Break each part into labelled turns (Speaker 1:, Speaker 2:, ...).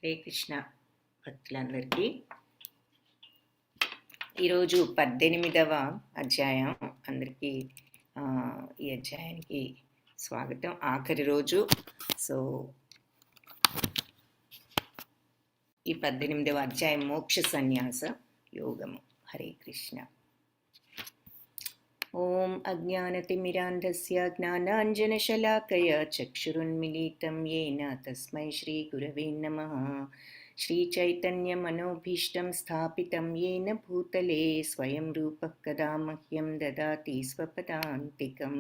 Speaker 1: హరే కృష్ణ భక్తులందరికీ ఈరోజు 18వ అధ్యాయం. అందరికీ ఈ అధ్యాయానికి స్వాగతం. ఆఖరి రోజు. సో ఈ 18వ అధ్యాయం మోక్ష సన్యాస యోగము. హరే కృష్ణ. ఓం అజ్ఞానతిమిరాంధస్య జ్ఞానాంజనశలాకయ చక్షురున్మిలితం येन తస్మై శ్రీగురవే నమః. శ్రీచైతన్యమనోభీష్టం స్థాపితం येन భూతలే స్వయం రూపః కదా మహ్యం దదాతి స్వపదాంతికం.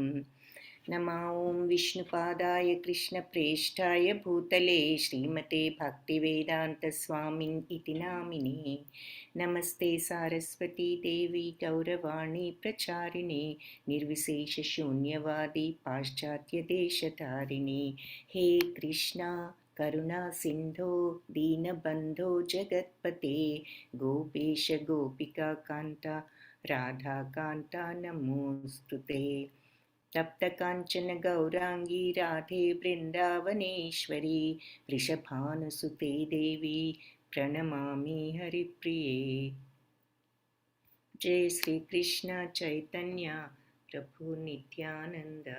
Speaker 1: నమో ఓం విష్ణుపాదాయ కృష్ణప్రేష్ఠాయ భూతలే శ్రీమతే భక్తివేదాంతస్వామిన్ ఇతి నామినే. నమస్తే సారస్వతీ దేవి గౌరవాణి ప్రచారిణి నిర్విశేషశూన్యవాది పాశ్చాత్యదేశధారిణి. హే కృష్ణ కరుణా సింధో దీనబంధో జగత్పతే గోపేశ గోపికా కాంత రాధాకాంత నమోస్తుతే. తప్తకాంచన గౌరాంగీ రాధే బృందావనేశ్వరి వృషభానుసుతే దేవి ప్రణమామి హరిప్రియే. జయ శ్రీ కృష్ణ చైతన్య ప్రభు నిత్యానంద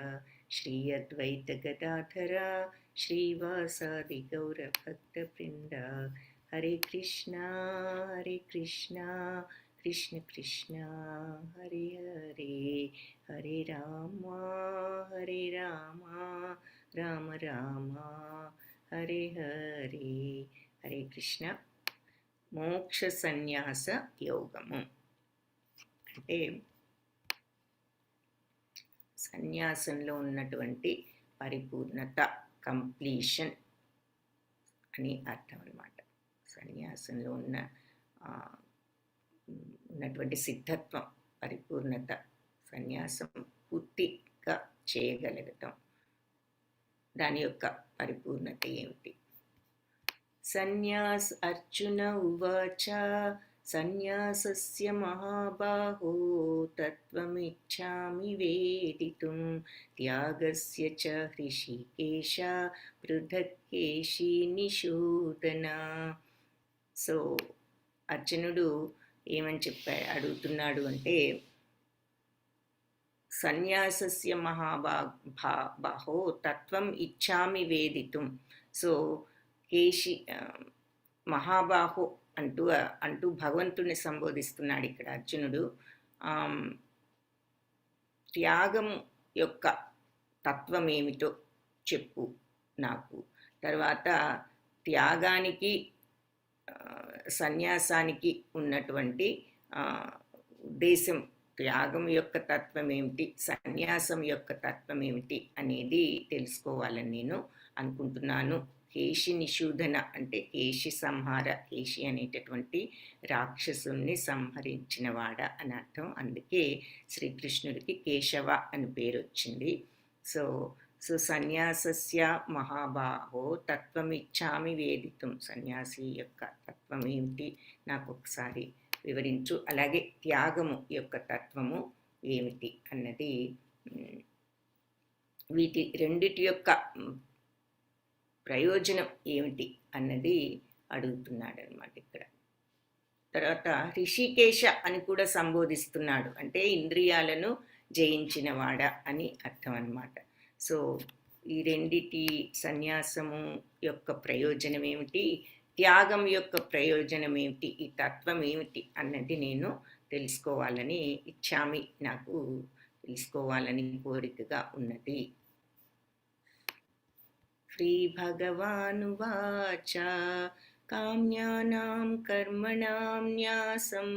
Speaker 1: శ్రీ అద్వైత గదాధర శ్రీవాసాది గౌర భక్త బృంద. హరే కృష్ణ కృష్ణ కృష్ణ హరే హరే, హరే రామ రామ రామ హరే హరే. హరే కృష్ణ. మోక్ష సన్యాస యోగము అంటే సన్యాసంలో ఉన్నటువంటి పరిపూర్ణత, కంప్లీషన్ అని అర్థం అన్నమాట. సన్యాసంలో ఉన్నటువంటి సిద్ధత్వం, పరిపూర్ణత, సన్యాసం పూర్తిగా చేయగలగటం, దాని యొక్క పరిపూర్ణత ఏమిటి? సన్యాస్ అర్జున ఉవాచ సన్యాసస్య మహాబాహో తత్వమిచ్ఛామి వేదితుం త్యాగస్య చ హృషికేశ పృథక్ కేశీ నిషూదన. సో అర్జునుడు ఏమని అడుగుతున్నాడు అంటే, సన్యాసస్య మహాబాహో తత్వం ఇచ్ఛామి వేదితుం. సో కేశి మహాబాహో అంటూ భగవంతుని సంబోధిస్తున్నాడు ఇక్కడ అర్జునుడు. త్యాగం యొక్క తత్వం ఏమిటో చెప్పు నాకు. తర్వాత త్యాగానికి సన్యాసానికి ఉన్నటువంటి ఉద్దేశం, త్యాగం యొక్క తత్వం ఏమిటి, సన్యాసం యొక్క తత్వం ఏమిటి అనేది తెలుసుకోవాలని నేను అనుకుంటున్నాను. కేశి నిషూదన అంటే కేశి సంహార, కేశి అనేటటువంటి రాక్షసుల్ని సంహరించినవాడ అని అర్థం. అందుకే శ్రీకృష్ణుడికి కేశవ అని పేరు వచ్చింది. సో సన్యాసస్య మహాబాహో తత్వమిచ్ఛామి వేదితుం. సన్యాసి యొక్క తత్వం ఏమిటి నాకు ఒకసారి వివరించు. అలాగే త్యాగము యొక్క తత్వము ఏమిటి అన్నది, వీటి రెండిటి యొక్క ప్రయోజనం ఏమిటి అన్నది అడుగుతున్నాడు అన్నమాట ఇక్కడ. తర్వాత ఋషికేశ అని కూడా సంబోధిస్తున్నాడు, అంటే ఇంద్రియాలను జయించినవాడ అని అర్థం అన్నమాట. సో ఈ రెండిటి, సన్యాసము యొక్క ప్రయోజనం ఏమిటి, త్యాగం యొక్క ప్రయోజనం ఏమిటి, ఈ తత్వం ఏమిటి అన్నది నేను తెలుసుకోవాలని ఇచ్ఛామి, నాకు తెలుసుకోవాలని కోరికగా ఉన్నది. శ్రీ భగవానువాచ కామ్యానాం కర్మణాం న్యాసం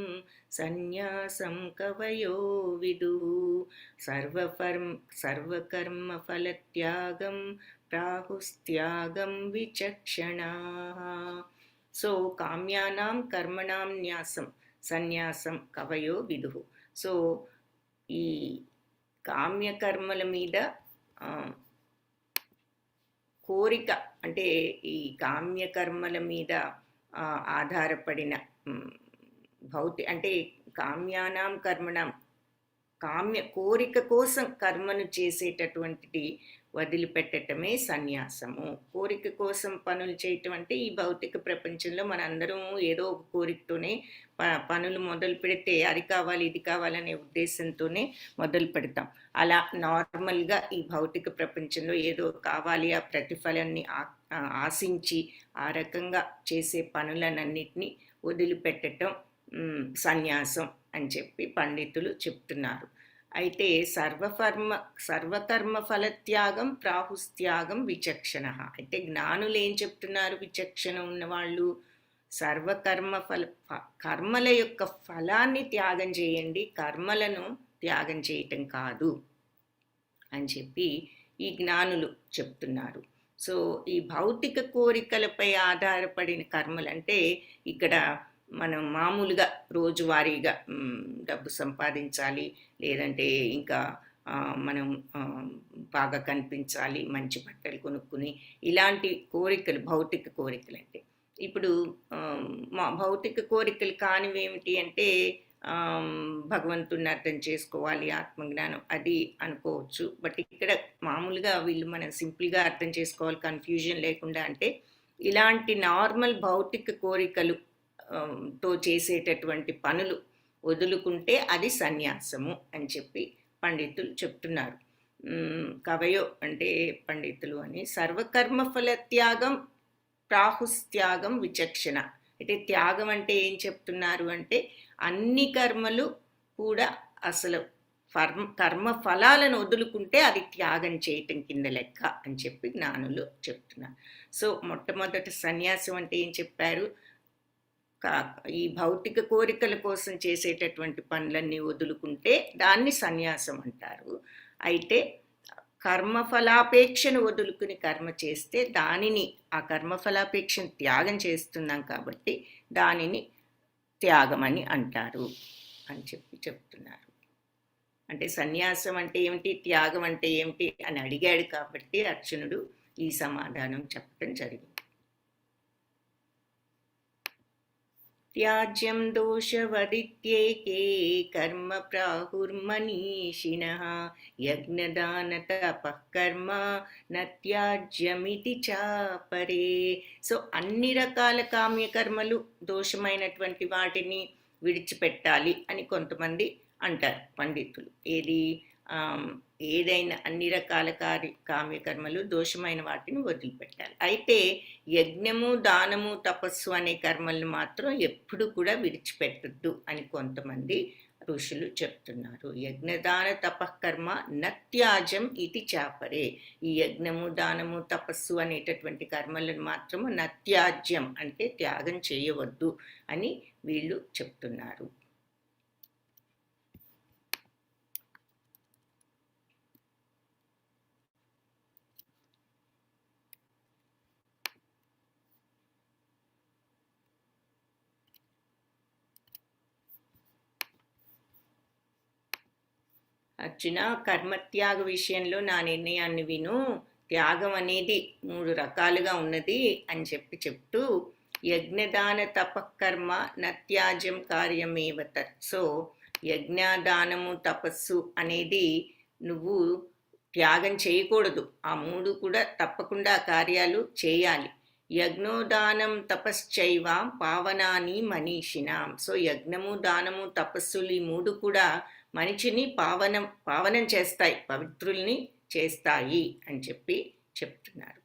Speaker 1: సన్యాసం కవయో విదుః సర్వకర్మ ఫలత్యాగం ప్రాహుస్త్యాగం విచక్షణాః. సో కామ్యానాం కర్మణాం న్యాసం సన్యాసం కవయో విదుః. సో ఈ కామ్యకర్మల మీద కోరిక, అంటే ఈ కామ్యకర్మల మీద ఆధారపడిన అంటే కామ్యానాం కర్మణం కోరిక కోసం కర్మను చేసేటటువంటిది వదిలిపెట్టటమే సన్యాసము. కోరిక కోసం పనులు చేయటం అంటే ఈ భౌతిక ప్రపంచంలో మనందరం ఏదో ఒక కోరికతోనే పనులు మొదలు పెడితే అది కావాలి ఇది కావాలనే ఉద్దేశంతోనే మొదలు పెడతాం. అలా నార్మల్గా ఈ భౌతిక ప్రపంచంలో ఏదో కావాలి ఆ ప్రతిఫలాన్ని ఆశించి ఆ రకంగా చేసే పనులనన్నిటినీ వదిలిపెట్టడం సన్యాసం అని చెప్పి పండితులు చెప్తున్నారు. అయితే సర్వకర్మ ఫలత్యాగం ప్రాహుస్త్యాగం విచక్షణ. అయితే జ్ఞానులు ఏం చెప్తున్నారు? విచక్షణ ఉన్నవాళ్ళు కర్మల యొక్క ఫలాన్ని త్యాగం చేయండి, కర్మలను త్యాగం చేయటం కాదు అని చెప్పి ఈ జ్ఞానులు చెప్తున్నారు. సో ఈ భౌతిక కోరికలపై ఆధారపడిన కర్మలు అంటే ఇక్కడ మనం మామూలుగా రోజువారీగా డబ్బు సంపాదించాలి, లేదంటే ఇంకా మనం బాగా కనిపించాలి, మంచి బట్టలు కొనుక్కుని, ఇలాంటి కోరికలు భౌతిక కోరికలు. అంటే ఇప్పుడు మా భౌతిక కోరికలు కానివి ఏమిటి అంటే భగవంతుడిని అర్థం చేసుకోవాలి, ఆత్మజ్ఞానం అది అనుకోవచ్చు. బట్ ఇక్కడ మామూలుగా వీళ్ళు మనం సింపుల్గా అర్థం చేసుకోవాలి, కన్ఫ్యూజన్ లేకుండా. అంటే ఇలాంటి నార్మల్ భౌతిక కోరికలు తో చేసేటటువంటి పనులు వదులుకుంటే అది సన్యాసము అని చెప్పి పండితులు చెప్తున్నారు. కవయో అంటే పండితులు అని సర్వకర్మ ఫల త్యాగం ప్రాహుస్త్యాగం విచక్షణ. అంటే త్యాగం అంటే ఏం చెప్తున్నారు అంటే అన్ని కర్మలు కూడా అసలు కర్మ ఫలాలను వదులుకుంటే అది త్యాగం చేయటం కింద లెక్క అని చెప్పి జ్ఞానులు చెప్తున్నారు. సో మొట్టమొదటి సన్యాసం అంటే ఏం చెప్పారు? ఈ భౌతిక కోరికల కోసం చేసేటటువంటి పనులన్నీ వదులుకుంటే దాన్ని సన్యాసం అంటారు. అయితే కర్మఫలాపేక్షను వదులుకుని కర్మ చేస్తే దానిని ఆ కర్మఫలాపేక్షను త్యాగం చేస్తున్నాం కాబట్టి దానిని త్యాగమని అంటారు అని చెప్పి చెప్తున్నారు. అంటే సన్యాసం అంటే ఏమిటి, త్యాగం అంటే ఏమిటి అని అడిగాడు కాబట్టి అర్జునుడు ఈ సమాధానం చెప్పడం జరిగింది. త్యాజ్యం దోషవదిత్యేకే కర్మ ప్రాహుర్మనీషిణః యజ్ఞదాన తపః కర్మ నత్యాజ్యమితి చాపరే. సో అన్ని రకాల కామ్యకర్మలు దోషమైనటువంటి వాటిని విడిచిపెట్టాలి అని కొంతమంది అంటారు పండితులు. ఏదైనా అన్ని రకాల కామ్యకర్మలు దోషమైన వాటిని వదిలిపెట్టాలి. అయితే యజ్ఞము దానము తపస్సు అనే కర్మలను మాత్రం ఎప్పుడు కూడా విడిచిపెట్టద్దు అని కొంతమంది ఋషులు చెప్తున్నారు. యజ్ఞదాన తపఃకర్మ నత్యాజం ఇది చాపరే. ఈ యజ్ఞము దానము తపస్సు అనేటటువంటి కర్మలను మాత్రము నత్యాజ్యం అంటే త్యాగం చేయవద్దు అని వీళ్ళు చెప్తున్నారు. అర్జున, కర్మత్యాగ విషయంలో నా నిర్ణయాన్ని విను. త్యాగం అనేది 3 రకాలుగా ఉన్నది అని చెప్తూ యజ్ఞదాన తపఃకర్మ నత్యాజ్యం కార్యమేవత. సో యజ్ఞదానము తపస్సు అనేది నువ్వు త్యాగం చేయకూడదు. ఆ 3 కూడా తప్పకుండా కార్యాలు చేయాలి. యజ్ఞోదానం తపశ్చైవ పావనాని మనీషినాం. సో యజ్ఞము దానము తపస్సులు ఈ 3 కూడా మనిషిని పావనం చేస్తాయి, పవిత్రుల్ని చేస్తాయి అని చెప్పి చెప్తున్నారు.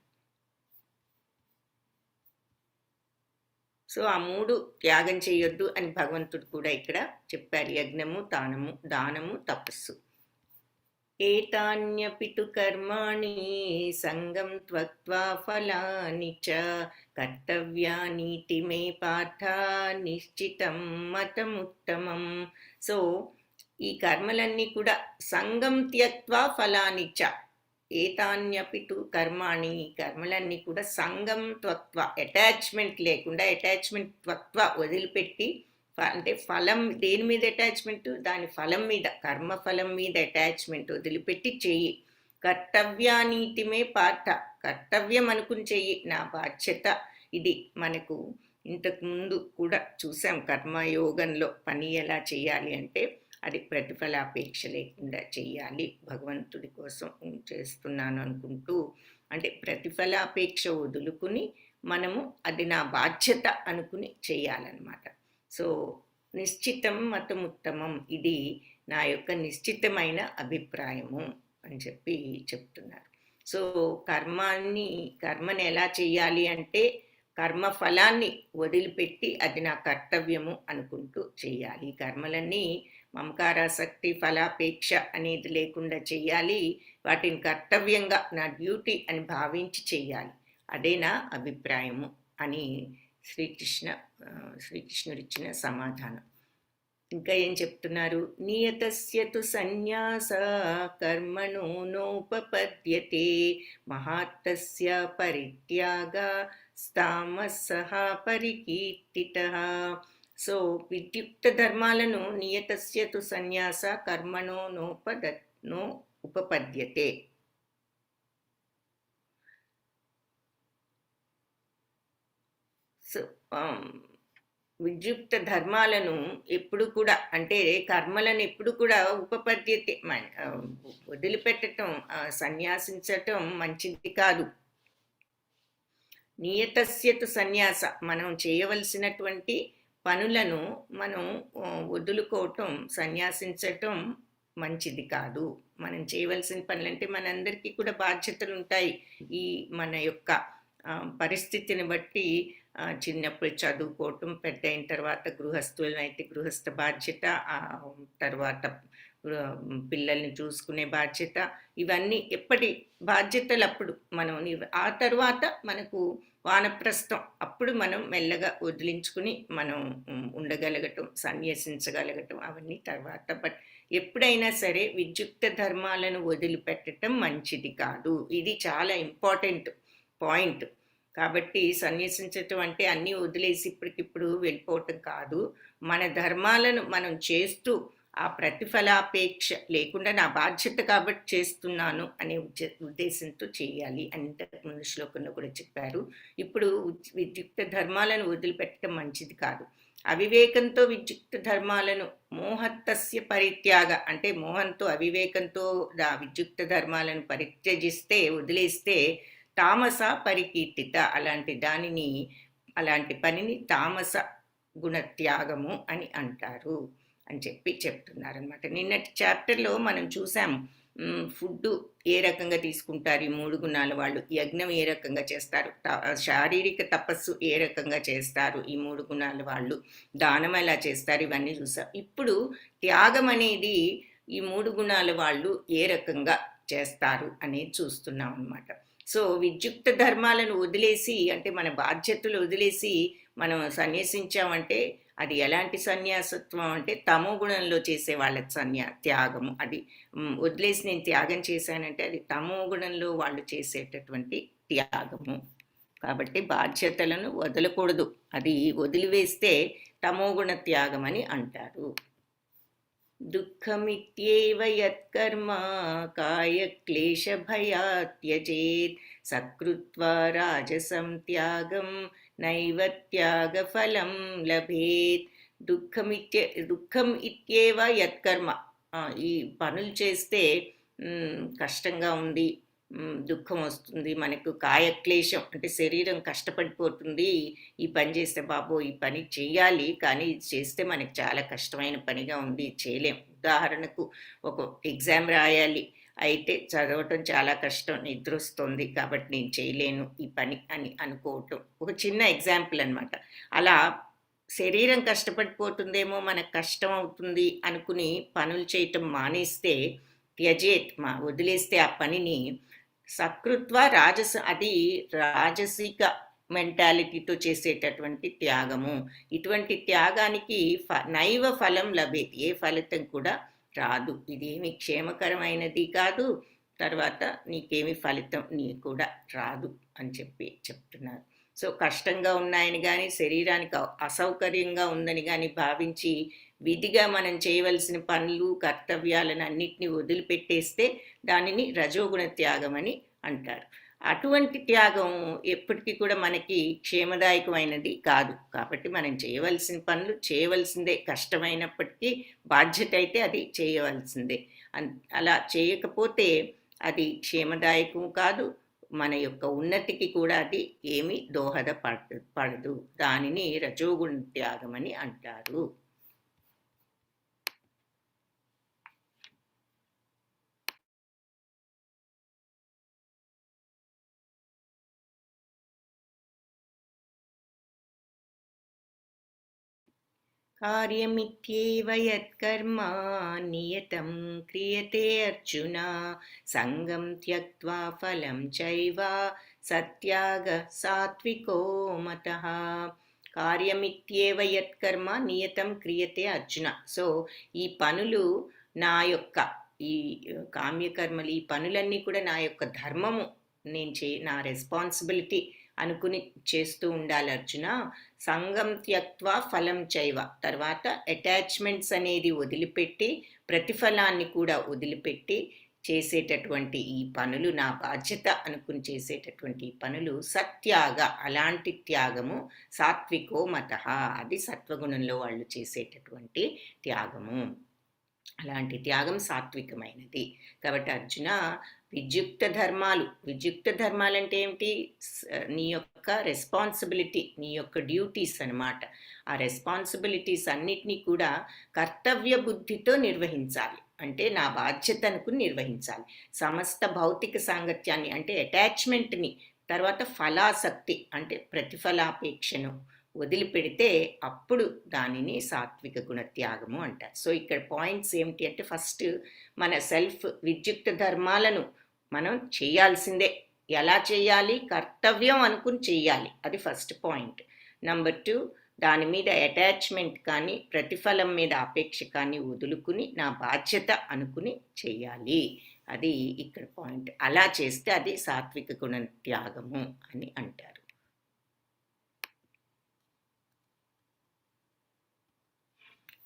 Speaker 1: సో ఆ 3 త్యాగం చేయొద్దు అని భగవంతుడు కూడా ఇక్కడ చెప్పారు. యజ్ఞము దానము తపస్సు. ఏతాన్యపితు కర్మాణి సంగం త్వక్త్వా ఫలాని చ కర్తవ్యానీతి మే పార్థ నిశ్చితం మతముత్తమం. సో ఈ కర్మలన్నీ కూడా సంగం త్యక్త్వా ఫలాని చ. ఏతాన్యపితు కర్మాణి, కర్మలన్నీ కూడా సంగం త్వక్త్వ, అటాచ్మెంట్ లేకుండా, అటాచ్మెంట్ త్వక్త్వ వదిలిపెట్టి, అంటే ఫలం దేని మీద అటాచ్మెంట్, దాని ఫలం మీద, కర్మ ఫలం మీద అటాచ్మెంట్ వదిలిపెట్టి చెయ్యి. కర్తవ్యానీతిమే పార్థ, కర్తవ్యం అనుకుని చెయ్యి, నా బాధ్యత ఇది. మనకు ఇంతకు ముందు కూడా చూసాం కర్మయోగంలో పని ఎలా చేయాలి అంటే అది ప్రతిఫలాపేక్ష లేకుండా చెయ్యాలి, భగవంతుడి కోసం చేస్తున్నాను అనుకుంటూ, అంటే ప్రతిఫలాపేక్ష వదులుకుని మనము అది నా బాధ్యత అనుకుని చేయాలన్నమాట. సో నిశ్చితం మతముత్తమం, ఇది నా యొక్క నిశ్చితమైన అభిప్రాయము అని చెప్పి చెప్తున్నారు. సో కర్మని ఎలా చెయ్యాలి అంటే కర్మ ఫలాన్ని వదిలిపెట్టి అది నా కర్తవ్యము అనుకుంటూ చేయాలి. కర్మలన్నీ మమకారాసక్తి ఫలాపేక్ష అనేది లేకుండా చెయ్యాలి, వాటిని కర్తవ్యంగా నా డ్యూటీ అని భావించి చెయ్యాలి, అదే నా అభిప్రాయము అని శ్రీకృష్ణుడిచ్చిన సమాధానం. ఇంకా ఏం చెప్తున్నారు? నియతస్య తు సన్యాస కర్మణో నోపపద్యతే మహాత్తస్య పరిత్యాగ స్తామస్సః పరికీర్తితః. సో విద్యుక్త ధర్మాలను నియతస్య తు సన్యాస కర్మణో ఉపపద్యతే. సో విద్యుక్త ధర్మాలను ఎప్పుడు కూడా, అంటే కర్మలను ఎప్పుడు కూడా ఉపపద్యతే వదిలిపెట్టడం, సన్యాసించటం మంచిది కాదు. నియతస్యతు సన్యాస, మనం చేయవలసినటువంటి పనులను మనం వదులుకోవటం, సన్యాసించటం మంచిది కాదు. మనం చేయవలసిన పనులంటే మనందరికీ కూడా బాధ్యతలు ఉంటాయి. ఈ మన యొక్క పరిస్థితిని బట్టి చిన్నప్పుడు చదువుకోవటం, పెద్ద అయిన తర్వాత గృహస్థులను అయితే గృహస్థ బాధ్యత, తర్వాత పిల్లల్ని చూసుకునే బాధ్యత, ఇవన్నీ ఎప్పటి బాధ్యతలు అప్పుడు మనం. ఆ తర్వాత మనకు వానప్రస్థం, అప్పుడు మనం మెల్లగా వదిలించుకుని మనం ఉండగలగటం, సన్యసించగలగటం, అవన్నీ తర్వాత. బట్ ఎప్పుడైనా సరే విద్యుక్త ధర్మాలను వదిలిపెట్టడం మంచిది కాదు. ఇది చాలా ఇంపార్టెంట్ పాయింట్. కాబట్టి సన్యసించటం అంటే అన్నీ వదిలేసి ఇప్పటికిప్పుడు వెళ్ళిపోవటం కాదు. మన ధర్మాలను మనం చేస్తూ ఆ ప్రతిఫలాపేక్ష లేకుండా నా బాధ్యత కాబట్టి చేస్తున్నాను అనే ఉద్దేశంతో చేయాలి అని ఇంతకుముందు శ్లోకంలో కూడా చెప్పారు. ఇప్పుడు విద్యుక్త ధర్మాలను వదిలిపెట్టడం మంచిది కాదు. అవివేకంతో విద్యుక్త ధర్మాలను మోహత్తస్య పరిత్యాగ, అంటే మోహంతో అవివేకంతో విద్యుక్త ధర్మాలను పరిత్యజిస్తే, వదిలేస్తే తామస పరికీర్తిత, అలాంటి పనిని తామస గుణత్యాగము అని అంటారు అని చెప్తున్నారనమాట. నిన్నటి చాప్టర్లో మనం చూసాము ఫుడ్ ఏ రకంగా తీసుకుంటారు ఈ 3 గుణాల వాళ్ళు, యజ్ఞం ఏ రకంగా చేస్తారు, శారీరక తపస్సు ఏ రకంగా చేస్తారు ఈ 3 గుణాల వాళ్ళు, దానం ఎలా చేస్తారు, ఇవన్నీ చూసాం. ఇప్పుడు త్యాగం అనేది ఈ 3 గుణాల వాళ్ళు ఏ రకంగా చేస్తారు అనేది చూస్తున్నాం అనమాట. సో విద్యుక్త ధర్మాలను వదిలేసి, అంటే మన బాధ్యతలు వదిలేసి మనం సన్యాసించామంటే అది ఎలాంటి సన్యాసత్వం అంటే తమో గుణంలో చేసే వాళ్ళ త్యాగము. అది వదిలేసి నేను త్యాగం చేశానంటే అది తమో గుణంలో వాళ్ళు చేసేటటువంటి త్యాగము. కాబట్టి బాధ్యతలను వదలకూడదు, అది వదిలివేస్తే తమోగుణ త్యాగం అని అంటారు. దుఃఖమిత్యేవ యత్కర్మ కాయ క్లేశ భయాత్ త్యజేత్ సకృత్వా రాజసం త్యాగం నైవ త్యాగ ఫలం లభేత్. దుఃఖం ఇత్యేవ యత్కర్మ, ఈ పనులు చేస్తే కష్టంగా ఉంది, దుఃఖం వస్తుంది మనకు, కాయక్లేశం అంటే శరీరం కష్టపడిపోతుంది, ఈ పని చేస్తే బాబో ఈ పని చేయాలి కానీ ఇది చేస్తే మనకు చాలా కష్టమైన పనిగా ఉంది, చేయలేం. ఉదాహరణకు ఒక ఎగ్జామ్ రాయాలి, అయితే చదవటం చాలా కష్టం, నిద్ర వస్తుంది కాబట్టి నేను చేయలేను ఈ పని అని అనుకోవటం ఒక చిన్న ఎగ్జాంపుల్ అనమాట. అలా శరీరం కష్టపడిపోతుందేమో, మనకు కష్టం అవుతుంది అనుకుని పనులు చేయటం మానేస్తే, త్యజేత్ వదిలేస్తే ఆ పనిని, సకృత్వ అది రాజసిక మెంటాలిటీతో చేసేటటువంటి త్యాగము. ఇటువంటి త్యాగానికి నైవ ఫలం లభేది, ఏ ఫలితం కూడా రాదు, ఇదేమి క్షేమకరమైనది కాదు, తర్వాత నీకేమి ఫలితం నీ కూడా రాదు అని చెప్తున్నారు. సో కష్టంగా ఉన్నాయని కానీ, శరీరానికి అసౌకర్యంగా ఉందని కానీ భావించి విధిగా మనం చేయవలసిన పనులు కర్తవ్యాలను అన్నిటినీ వదిలిపెట్టేస్తే దానిని రజోగుణ త్యాగం అని అంటారు. అటువంటి త్యాగం ఎప్పటికీ కూడా మనకి క్షేమదాయకమైనది కాదు. కాబట్టి మనం చేయవలసిన పనులు చేయవలసిందే. కష్టమైనప్పటికీ బాధ్యత అయితే అది చేయవలసిందే. అలా చేయకపోతే అది క్షేమదాయకం కాదు. మన యొక్క ఉన్నతికి కూడా అది ఏమీ పడదు. దానిని రజోగుణ త్యాగం అని అంటారు. कार्यमित्येव यत्कर्म नियतं क्रियते अर्जुन संगं त्यक्त्वा फलं चैव सत्याग सात्विको मतः. కార్యమిత్యేవ యత్కర్మ నియతం క్రియతే అర్జున. సో ఈ పనులు నా యొక్క ఈ కామ్యకర్మలు, ఈ పనులన్నీ కూడా నా యొక్క ధర్మము, నా రెస్పాన్సిబిలిటీ అనుకుని చేస్తూ ఉండాలి అర్జున. సంగం త్యక్త్వా ఫలం చైవ, తర్వాత అటాచ్మెంట్స్ అనేది వదిలిపెట్టి ప్రతిఫలాన్ని కూడా వదిలిపెట్టి చేసేటటువంటి ఈ పనులు, నా బాధ్యత అనుకుని చేసేటటువంటి పనులు సత్యాగ, అలాంటి త్యాగము సాత్వికో మతః, అది సత్వగుణంలో వాళ్ళు చేసేటటువంటి త్యాగము. అలాంటి త్యాగం సాత్వికమైనది. కాబట్టి అర్జున, విద్యుక్త ధర్మాలు అంటే ఏమిటి? నీ యొక్క రెస్పాన్సిబిలిటీ, నీ యొక్క డ్యూటీస్ అన్నమాట. ఆ రెస్పాన్సిబిలిటీస్ అన్నిటినీ కూడా కర్తవ్య బుద్ధితో నిర్వహించాలి. అంటే నా బాధ్యత అనుకుని నిర్వహించాలి. సమస్త భౌతిక సాంగత్యాన్ని అంటే అటాచ్మెంట్ని, తర్వాత ఫలాసక్తి అంటే ప్రతిఫలాపేక్షను వదిలిపెడితే అప్పుడు దానిని సాత్విక గుణ త్యాగము అంటారు. సో ఇక్కడ పాయింట్స్ ఏమిటి అంటే, ఫస్ట్ మన సెల్ఫ్ విద్యుక్త ధర్మాలను మనం చేయాల్సిందే. ఎలా చేయాలి? కర్తవ్యం అనుకుని చేయాలి, అది ఫస్ట్ పాయింట్. నెంబర్ 2, దాని మీద అటాచ్మెంట్ కానీ ప్రతిఫలం మీద అపేక్ష కానీ వదులుకుని నా బాధ్యత అనుకుని చేయాలి, అది ఇక్కడ పాయింట్. అలా చేస్తే అది సాత్విక గుణ త్యాగము అని అంటారు.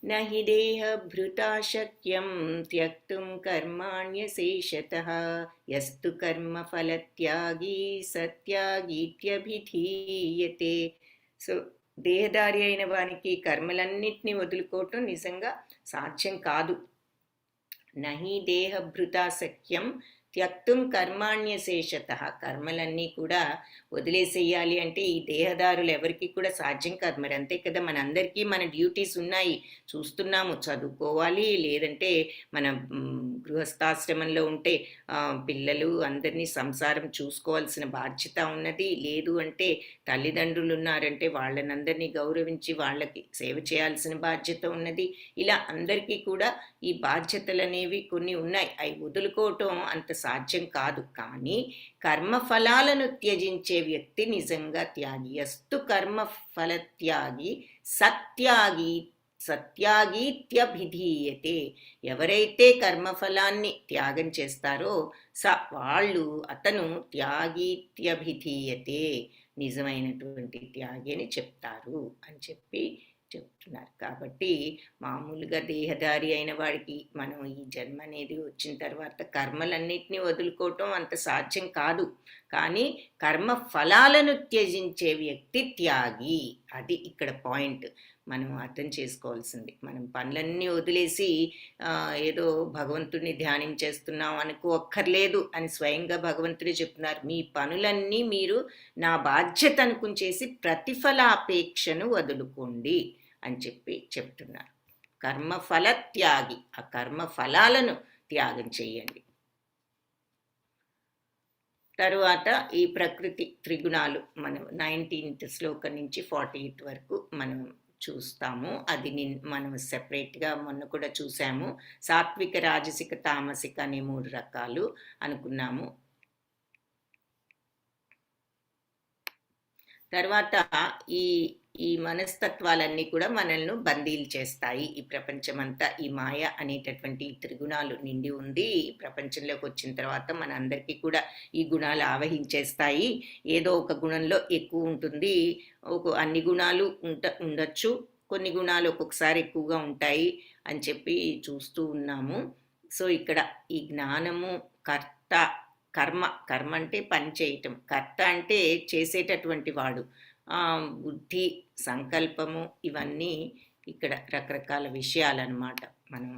Speaker 1: न हि देहभृता शक्यं त्यक्तुं कर्माण्यशेषतः यस्तु कर्मफलत्यागी సత్యాగీత్యభిధీయతే. సో దేహదారి అయిన వానికి కర్మలన్నింటినీ వదులుకోవటం నిజంగా సాధ్యం కాదు. నహి దేహభృతా శక్యం త్యక్తుం కర్మాణ్యశేషత, కర్మలన్నీ కూడా వదిలేసేయాలి అంటే ఈ దేహదారులు ఎవరికి కూడా సాధ్యం కాదు. మరి అంతే కదా, మనందరికీ మన డ్యూటీస్ ఉన్నాయి, చూస్తున్నాము. చదువుకోవాలి, లేదంటే మన గృహస్థాశ్రమంలో ఉంటే పిల్లలు అందరినీ సంసారం చూసుకోవాల్సిన బాధ్యత ఉన్నది. లేదు అంటే తల్లిదండ్రులు ఉన్నారంటే వాళ్ళనందరినీ గౌరవించి వాళ్ళకి సేవ చేయాల్సిన బాధ్యత ఉన్నది. ఇలా అందరికీ కూడా ఈ బాధ్యతలు అనేవి కొన్ని ఉన్నాయి. అవి వదులుకోవటం అంత సాధ్యం కాదు. కానీ కర్మఫలాలను త్యజించే వ్యక్తి నిజంగా త్యాగి. అస్తు కర్మఫలత్యాగి సత్యాగీత్యభిధీయతే. ఎవరైతే కర్మఫలాన్ని త్యాగం చేస్తారో అతను త్యాగీత్యభిధీయతే, నిజమైనటువంటి త్యాగి అని చెప్తారు అని చెప్తున్నారు. కాబట్టి మామూలుగా దేహదారి అయిన వాడికి మనం ఈ జన్మ అనేది వచ్చిన తర్వాత కర్మలన్నిటినీ వదులుకోవటం అంత సాధ్యం కాదు. కానీ కర్మ ఫలాలను త్యజించే వ్యక్తి త్యాగి, అది ఇక్కడ పాయింట్ మనం అర్థం చేసుకోవాల్సింది. మనం పనులన్నీ వదిలేసి ఏదో భగవంతుడిని ధ్యానించేస్తున్నాం అనుకోక్కర్లేదు అని స్వయంగా భగవంతుడే చెప్తున్నారు. మీ పనులన్నీ మీరు నా బాధ్యత అనుకుని చేసి ప్రతిఫలాపేక్షను వదులుకోండి అని చెప్తున్నారు. కర్మఫల త్యాగి, ఆ కర్మ ఫలాలను త్యాగం చేయండి. తరువాత ఈ ప్రకృతి త్రిగుణాలు మనం 19th శ్లోకం నుంచి 48 వరకు మనం చూస్తాము. అది మనం సెపరేట్గా మొన్న కూడా చూసాము. సాత్విక, రాజసిక, తామసిక అనే 3 రకాలు అనుకున్నాము. తర్వాత ఈ మనస్తత్వాలన్నీ కూడా మనల్ని బందీలు చేస్తాయి. ఈ ప్రపంచమంతా ఈ మాయ అనేటటువంటి త్రిగుణాలు నిండి ఉంది. ఈ ప్రపంచంలోకి వచ్చిన తర్వాత మనందరికీ కూడా ఈ గుణాలు ఆవహించేస్తాయి. ఏదో ఒక గుణంలో ఎక్కువ ఉంటుంది, అన్ని గుణాలు ఉండొచ్చు, కొన్ని గుణాలు ఒక్కొక్కసారి ఎక్కువగా ఉంటాయి అని చూస్తూ ఉన్నాము. సో ఇక్కడ ఈ జ్ఞానము, కర్త, కర్మ, కర్మ అంటే పని చేయటం, కర్త అంటే చేసేటటువంటి వాడు. బుద్ధి, సంకల్పము ఇవన్నీ ఇక్కడ రకరకాల విషయాలన్నమాట. మనం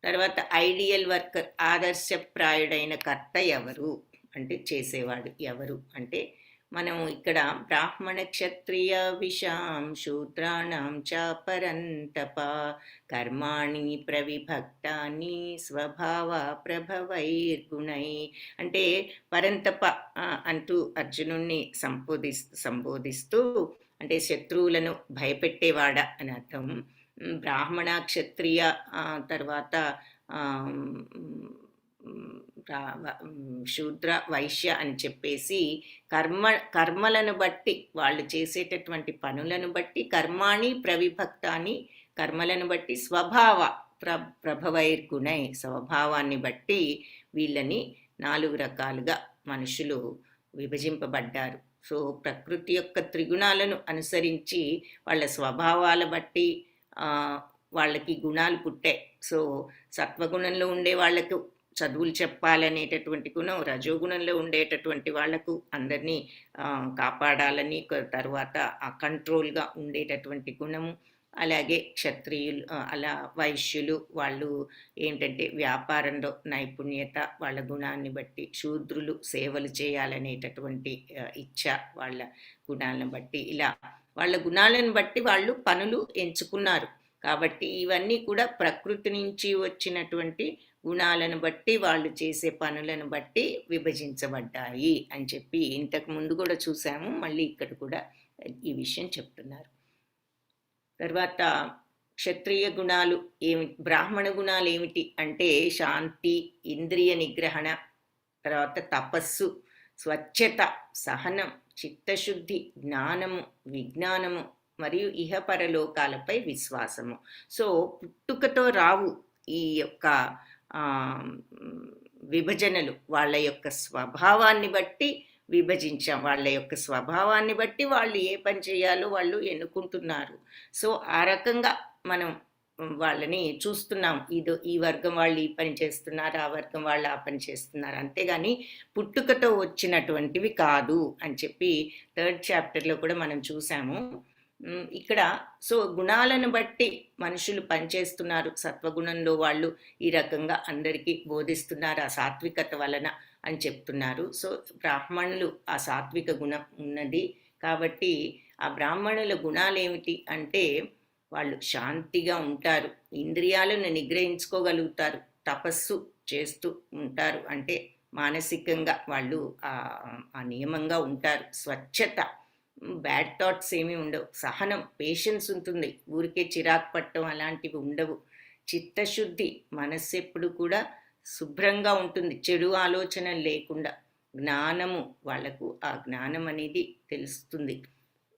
Speaker 1: తర్వాత ఐడియల్ వర్కర్, ఆదర్శప్రాయుడైన కర్త ఎవరు అంటే చేసేవాడు ఎవరు అంటే మనం ఇక్కడ బ్రాహ్మణ క్షత్రియ విషాం శూద్రాణం చ పరంతప కర్మాణి ప్రవిభక్తాని స్వభావ ప్రభవైర్గుణై అంటే పరంతప అంటూ అర్జునుణ్ణి సంబోధిస్తూ అంటే శత్రువులను భయపెట్టేవాడా అని అర్థం. బ్రాహ్మణ క్షత్రియ తర్వాత శూద్ర వైశ్య అని చెప్పేసి కర్మలను బట్టి వాళ్ళు చేసేటటువంటి పనులను బట్టి కర్మాణి ప్రవిభక్తాన్ని కర్మలను బట్టి స్వభావ ప్రభవైర్గుణై స్వభావాన్ని బట్టి వీళ్ళని 4 రకాలుగా మనుషులు విభజింపబడ్డారు. సో ప్రకృతి యొక్క త్రిగుణాలను అనుసరించి వాళ్ళ స్వభావాల బట్టి వాళ్ళకి గుణాలు పుట్టాయి. సో సత్వగుణంలో ఉండే వాళ్ళకు చదువులు చెప్పాలనేటటువంటి గుణం, రజోగుణంలో ఉండేటటువంటి వాళ్లకు అందరినీ కాపాడాలని, తర్వాత ఆ కంట్రోల్గా ఉండేటటువంటి గుణము, అలాగే క్షత్రియులు అలా వైశ్యులు వాళ్ళు ఏంటంటే వ్యాపారంలో నైపుణ్యత వాళ్ళ గుణాన్ని బట్టి, శూద్రులు సేవలు చేయాలనేటటువంటి ఇచ్ఛ వాళ్ళ గుణాలను బట్టి, ఇలా వాళ్ళ గుణాలను బట్టి వాళ్ళు పనులు ఎంచుకున్నారు. కాబట్టి ఇవన్నీ కూడా ప్రకృతి నుంచి వచ్చినటువంటి గుణాలను బట్టి వాళ్ళు చేసే పనులను బట్టి విభజించబడ్డాయి అని చెప్పి ఇంతకు ముందు కూడా చూసాము. మళ్ళీ ఇక్కడ కూడా ఈ విషయం చెప్తున్నారు. తర్వాత క్షత్రియ గుణాలు బ్రాహ్మణ గుణాలు ఏమిటి అంటే శాంతి, ఇంద్రియ నిగ్రహణ, తర్వాత తపస్సు, స్వచ్ఛత, సహనం, చిత్తశుద్ధి, జ్ఞానము, విజ్ఞానము మరియు ఇహపరలోకాలపై విశ్వాసము. సో పుట్టుకతో రావు ఈ యొక్క విభజనలు, వాళ్ళ యొక్క స్వభావాన్ని బట్టి విభజించాం. వాళ్ళ యొక్క స్వభావాన్ని బట్టి వాళ్ళు ఏ పని చేయాలో వాళ్ళు ఎన్నుకుంటున్నారు. సో ఆ రకంగా మనం వాళ్ళని చూస్తున్నాం. ఈ వర్గం వాళ్ళు ఈ పని చేస్తున్నారు, ఆ వర్గం వాళ్ళు ఆ పని చేస్తున్నారు, అంతేగాని పుట్టుకతో వచ్చినటువంటివి కాదు అని చెప్పి 3rd చాప్టర్లో కూడా మనం చూసాము. ఇక్కడ సో గుణాలను బట్టి మనుషులు పనిచేస్తున్నారు. సత్వగుణంలో వాళ్ళు ఈ రకంగా అందరికీ బోధిస్తున్నారు ఆ సాత్వికత వలన అని చెప్తున్నారు. సో బ్రాహ్మణులు ఆ సాత్విక గుణం ఉన్నది కాబట్టి ఆ బ్రాహ్మణుల గుణాలు ఏమిటి అంటే వాళ్ళు శాంతిగా ఉంటారు, ఇంద్రియాలను నిగ్రహించుకోగలుగుతారు, తపస్సు చేస్తూ ఉంటారు, అంటే మానసికంగా వాళ్ళు ఆ నియమంగా ఉంటారు, స్వచ్ఛత, బ్యాడ్ థాట్స్ ఏమీ ఉండవు, సహనం, పేషెన్స్ ఉంటుంది, ఊరికే చిరాకు పట్టడం అలాంటివి ఉండవు, చిత్తశుద్ధి, మనస్సు ఎప్పుడు కూడా శుభ్రంగా ఉంటుంది, చెడు ఆలోచన లేకుండా, జ్ఞానము, వాళ్లకు ఆ జ్ఞానం అనేది తెలుస్తుంది,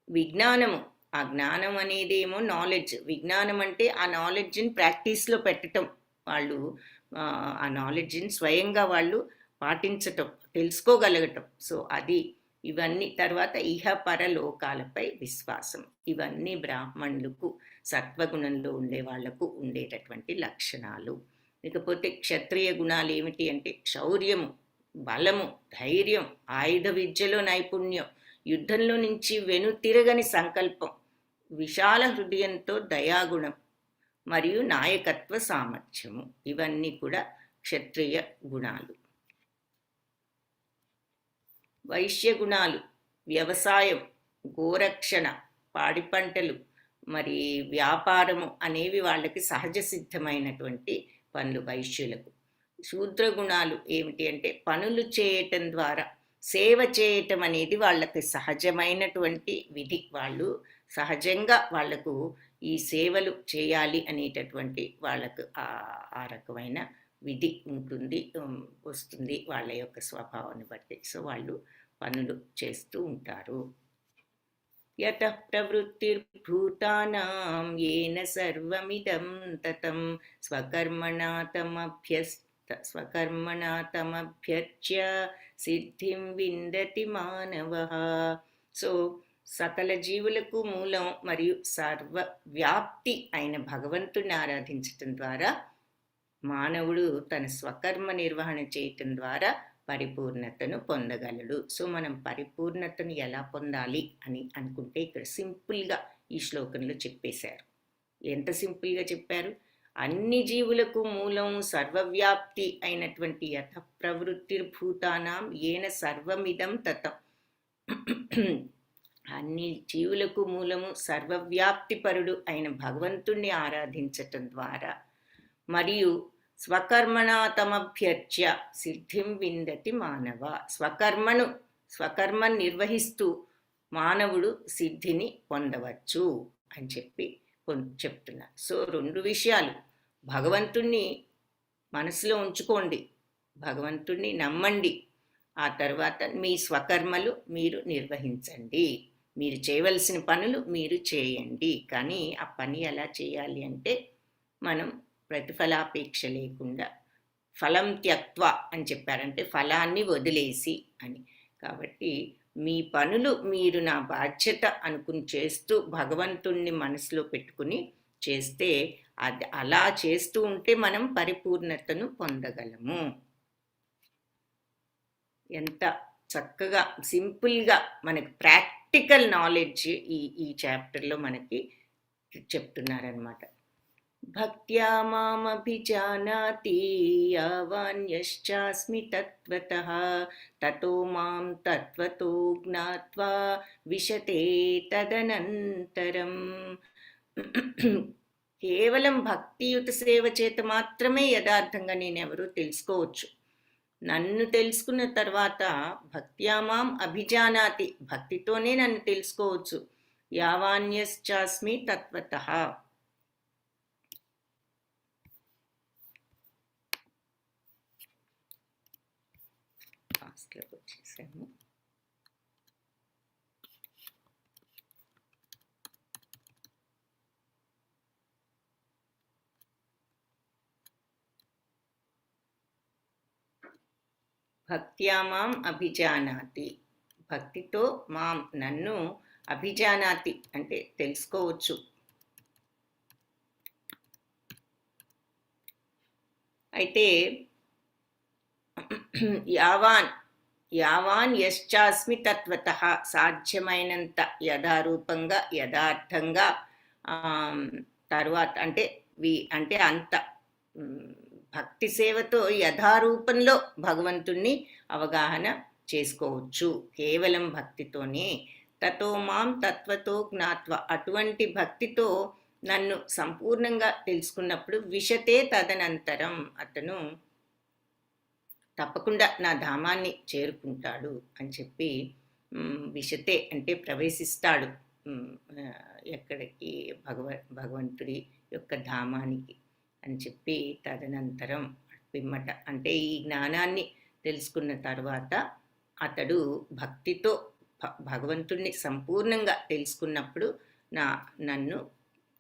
Speaker 1: విజ్ఞానము, ఆ జ్ఞానం అనేది ఏమో నాలెడ్జ్, విజ్ఞానం అంటే ఆ నాలెడ్జ్ని ప్రాక్టీస్లో పెట్టడం, వాళ్ళు ఆ నాలెడ్జ్ని స్వయంగా వాళ్ళు పాటించటం, తెలుసుకోగలగటం. సో అది ఇవన్నీ. తర్వాత ఇహ పరలోకాలపై విశ్వాసం, ఇవన్నీ బ్రాహ్మణులకు సత్వగుణంలో ఉండే వాళ్లకు ఉండేటటువంటి లక్షణాలు. ఇకపోతే క్షత్రియ గుణాలు ఏమిటి అంటే శౌర్యము, బలము, ధైర్యం, ఆయుధ విద్యలో నైపుణ్యం, యుద్ధంలో నుంచి వెనుతిరగని సంకల్పం, విశాల హృదయంతో దయాగుణం మరియు నాయకత్వ సామర్థ్యము, ఇవన్నీ కూడా క్షత్రియ గుణాలు. వైశ్య గుణాలు వ్యవసాయం, గోరక్షణ, పాడి పంటలు, మరి వ్యాపారము అనేవి వాళ్ళకి సహజ సిద్ధమైనటువంటి పనులు వైశ్యులకు. శూద్ర గుణాలు ఏమిటి అంటే పనులు చేయటం ద్వారా సేవ చేయటం అనేది వాళ్ళకి సహజమైనటువంటి విధి, వాళ్ళు సహజంగా వాళ్లకు ఈ సేవలు చేయాలి అనేటటువంటి వాళ్ళకు ఆ రకమైన విధి ఉంటుంది, వస్తుంది వాళ్ళ యొక్క స్వభావాన్ని బట్టి. సో వాళ్ళు పనులు చేస్తూ ఉంటారు. యత ప్రవృత్తిర్భూతానాం ఏన సర్వమిదం తతం స్వకర్మణా తమభ్యర్చ్య సిద్ధిం విందతి మానవః. సో సకల జీవులకు మూలం మరియు సర్వవ్యాప్తి అయిన భగవంతుని ఆరాధించటం ద్వారా మానవుడు తన స్వకర్మ నిర్వహణ చేయటం ద్వారా పరిపూర్ణతను పొందగలడు. సో మనం పరిపూర్ణతను ఎలా పొందాలి అని అనుకుంటే ఇక్కడ సింపుల్గా ఈ శ్లోకంలో చెప్పేశారు. ఎంత సింపుల్గా చెప్పారు. అన్ని జీవులకు మూలం సర్వవ్యాప్తి అయినటువంటి యథ ప్రవృత్తిర్భూతానాం ఏన సర్వమిదం తతం. అన్ని జీవులకు మూలము సర్వవ్యాప్తిపరుడు అయిన భగవంతుణ్ణి ఆరాధించటం ద్వారా మరియు స్వకర్మణా తమభ్యర్చ్య సిద్ధిం విందతి మానవ. స్వకర్మ నిర్వహిస్తూ మానవుడు సిద్ధిని పొందవచ్చు అని చెప్పి చెప్తున్నారు. సో 2 విషయాలు, భగవంతుణ్ణి మనసులో ఉంచుకోండి, భగవంతుణ్ణి నమ్మండి, ఆ తర్వాత మీ స్వకర్మలు మీరు నిర్వహించండి, మీరు చేయవలసిన పనులు మీరు చేయండి. కానీ ఆ పని ఎలా చేయాలి అంటే మనం ప్రతిఫలాపేక్ష లేకుండా ఫలం త్యక్త్వ అని చెప్పారంటే ఫలాన్ని వదిలేసి అని. కాబట్టి మీ పనులు మీరు నా బాధ్యత అనుకుని చేస్తూ భగవంతుణ్ణి మనసులో పెట్టుకుని చేస్తే అది అలా చేస్తూ ఉంటే మనం పరిపూర్ణతను పొందగలము. ఎంత చక్కగా సింపుల్గా మనకి ప్రాక్టికల్ నాలెడ్జ్ ఈ చాప్టర్లో మనకి చెప్తున్నారనమాట. భక్త్యా మామభిజానాతి యావాన్యశ్చాస్మి తత్వతః తతో మాం తత్వతో జ్ఞాత్వా విశతే తదనంతరం. కేవలం భక్తియుత సేవ చేత మాత్రమే యథార్థంగా నేనెవరో తెలుసుకోవచ్చు. నన్ను తెలుసుకున్న తర్వాత భక్త్యా మాం అభిజానాతి, భక్తితోనే నన్ను తెలుసుకోవచ్చు. యావాన్యశ్చాస్మి తత్వతః, వచ్చేసాము. భక్త్యా మాం అభిజానాతి, భక్తితో మాం నన్ను అభిజానాతి అంటే తెలుసుకోవచ్చు. అయితే యావాన్ యశ్చాస్మి తత్వతః, సాధ్యమైనంత యథారూపంగా యథార్థంగా, తరువాత అంటే అంత భక్తి సేవతో యథారూపంలో భగవంతుణ్ణి అవగాహన చేసుకోవచ్చు కేవలం భక్తితోనే. తతో మాం తత్వతో జ్ఞాత్వ, అటువంటి భక్తితో నన్ను సంపూర్ణంగా తెలుసుకున్నప్పుడు విశతే తదనంతరం, అతను తప్పకుండా నా ధామాన్ని చేరుకుంటాడు అని చెప్పి, విశతే అంటే ప్రవేశిస్తాడు ఎక్కడికి, భగవంతుడి యొక్క ధామానికి అని చెప్పి. తదనంతరం పిమ్మట అంటే ఈ జ్ఞానాన్ని తెలుసుకున్న తర్వాత అతడు భక్తితో భగవంతుడిని సంపూర్ణంగా తెలుసుకున్నప్పుడు నన్ను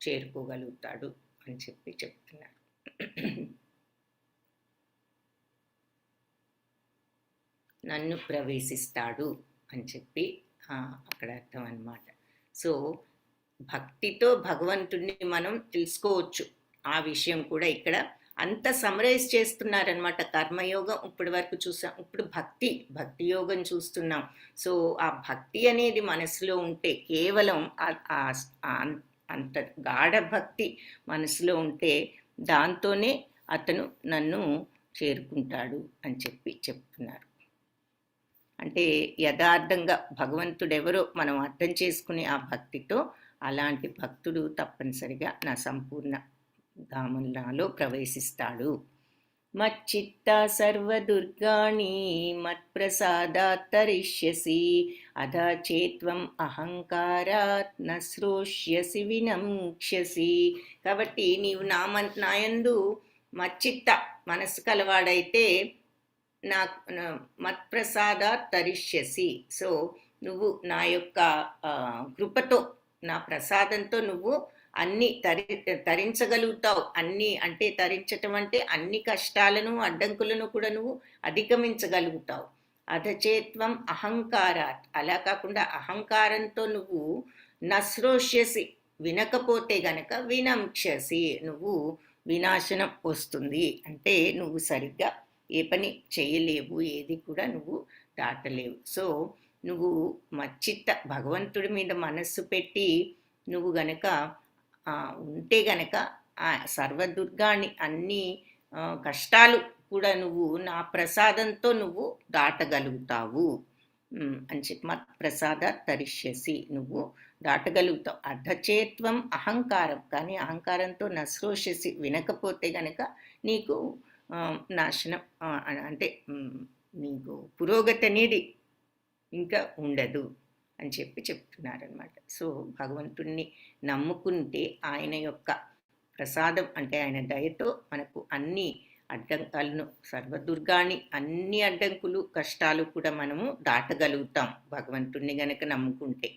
Speaker 1: చేరుకోగలుగుతాడు అని చెప్పి చెప్తున్నాడు. నన్ను ప్రవేశిస్తాడు అని చెప్పి అక్కడ అర్థం అన్నమాట. సో భక్తితో భగవంతుడిని మనం తెలుసుకోవచ్చు. ఆ విషయం కూడా ఇక్కడ అంత సమరైజ్ చేస్తున్నారనమాట. కర్మయోగం ఇప్పటి వరకు చూసాం, ఇప్పుడు భక్తి యోగం చూస్తున్నాం. సో ఆ భక్తి అనేది మనసులో ఉంటే, కేవలం అంత గాఢ భక్తి మనసులో ఉంటే దాంతోనే అతను నన్ను చేరుకుంటాడు అని చెప్పి చెప్తున్నారు. అంటే యథార్థంగా భగవంతుడెవరో మనం అర్థం చేసుకునే ఆ భక్తితో అలాంటి భక్తుడు తప్పనిసరిగా నా సంపూర్ణ ధామంలో ప్రవేశిస్తాడు. మచ్చిత్త సర్వదుర్గాణి మత్ప్రసాదాత్ తరిష్యసి అధా చేత్వం అహంకారాత్ న శ్రోష్యసి వినంక్ష్యసి. కాబట్టి నీవు నాయందు మచ్చిత్త మనసు కలవాడైతే నా మత్ప్రసాదాత్ తరిష్యసి. సో నువ్వు నా యొక్క కృపతో, నా ప్రసాదంతో నువ్వు అన్ని తరించగలుగుతావు. అన్ని అంటే తరించటం అంటే అన్ని కష్టాలను అడ్డంకులను కూడా నువ్వు అధిగమించగలుగుతావు. అధచేత్వం అహంకారాత్, అలా కాకుండా అహంకారంతో నువ్వు నశ్రోష్యసి, వినకపోతే గనక వినంక్షసి, నువ్వు వినాశనం వస్తుంది. అంటే నువ్వు సరిగ్గా ఏ పని చేయలేవు, ఏది కూడా నువ్వు దాటలేవు. సో నువ్వు మచ్చిత్త భగవంతుడి మీద మనస్సు పెట్టి నువ్వు గనక ఉంటే గనక ఆ సర్వదుర్గాన్ని అన్ని కష్టాలు కూడా నువ్వు నా ప్రసాదంతో నువ్వు దాటగలుగుతావు అని చెప్పి, మత్ ప్రసాద తరిష్యసి, నువ్వు దాటగలుగుతావు. అర్ధచేత్వం అహంకారం, కానీ అహంకారంతో నశ్రోషసి, వినకపోతే గనక నీకు నాశనం అంటే నీకు పురోగతి అనేది ఇంకా ఉండదు అని చెప్పి చెప్తున్నారనమాట. సో భగవంతుణ్ణి నమ్ముకుంటే ఆయన యొక్క ప్రసాదం అంటే ఆయన దయతో మనకు అన్ని అడ్డంకాలను, సర్వదుర్గాన్ని, అన్ని అడ్డంకులు కష్టాలు కూడా మనము దాటగలుగుతాం భగవంతుణ్ణి గనక నమ్ముకుంటే.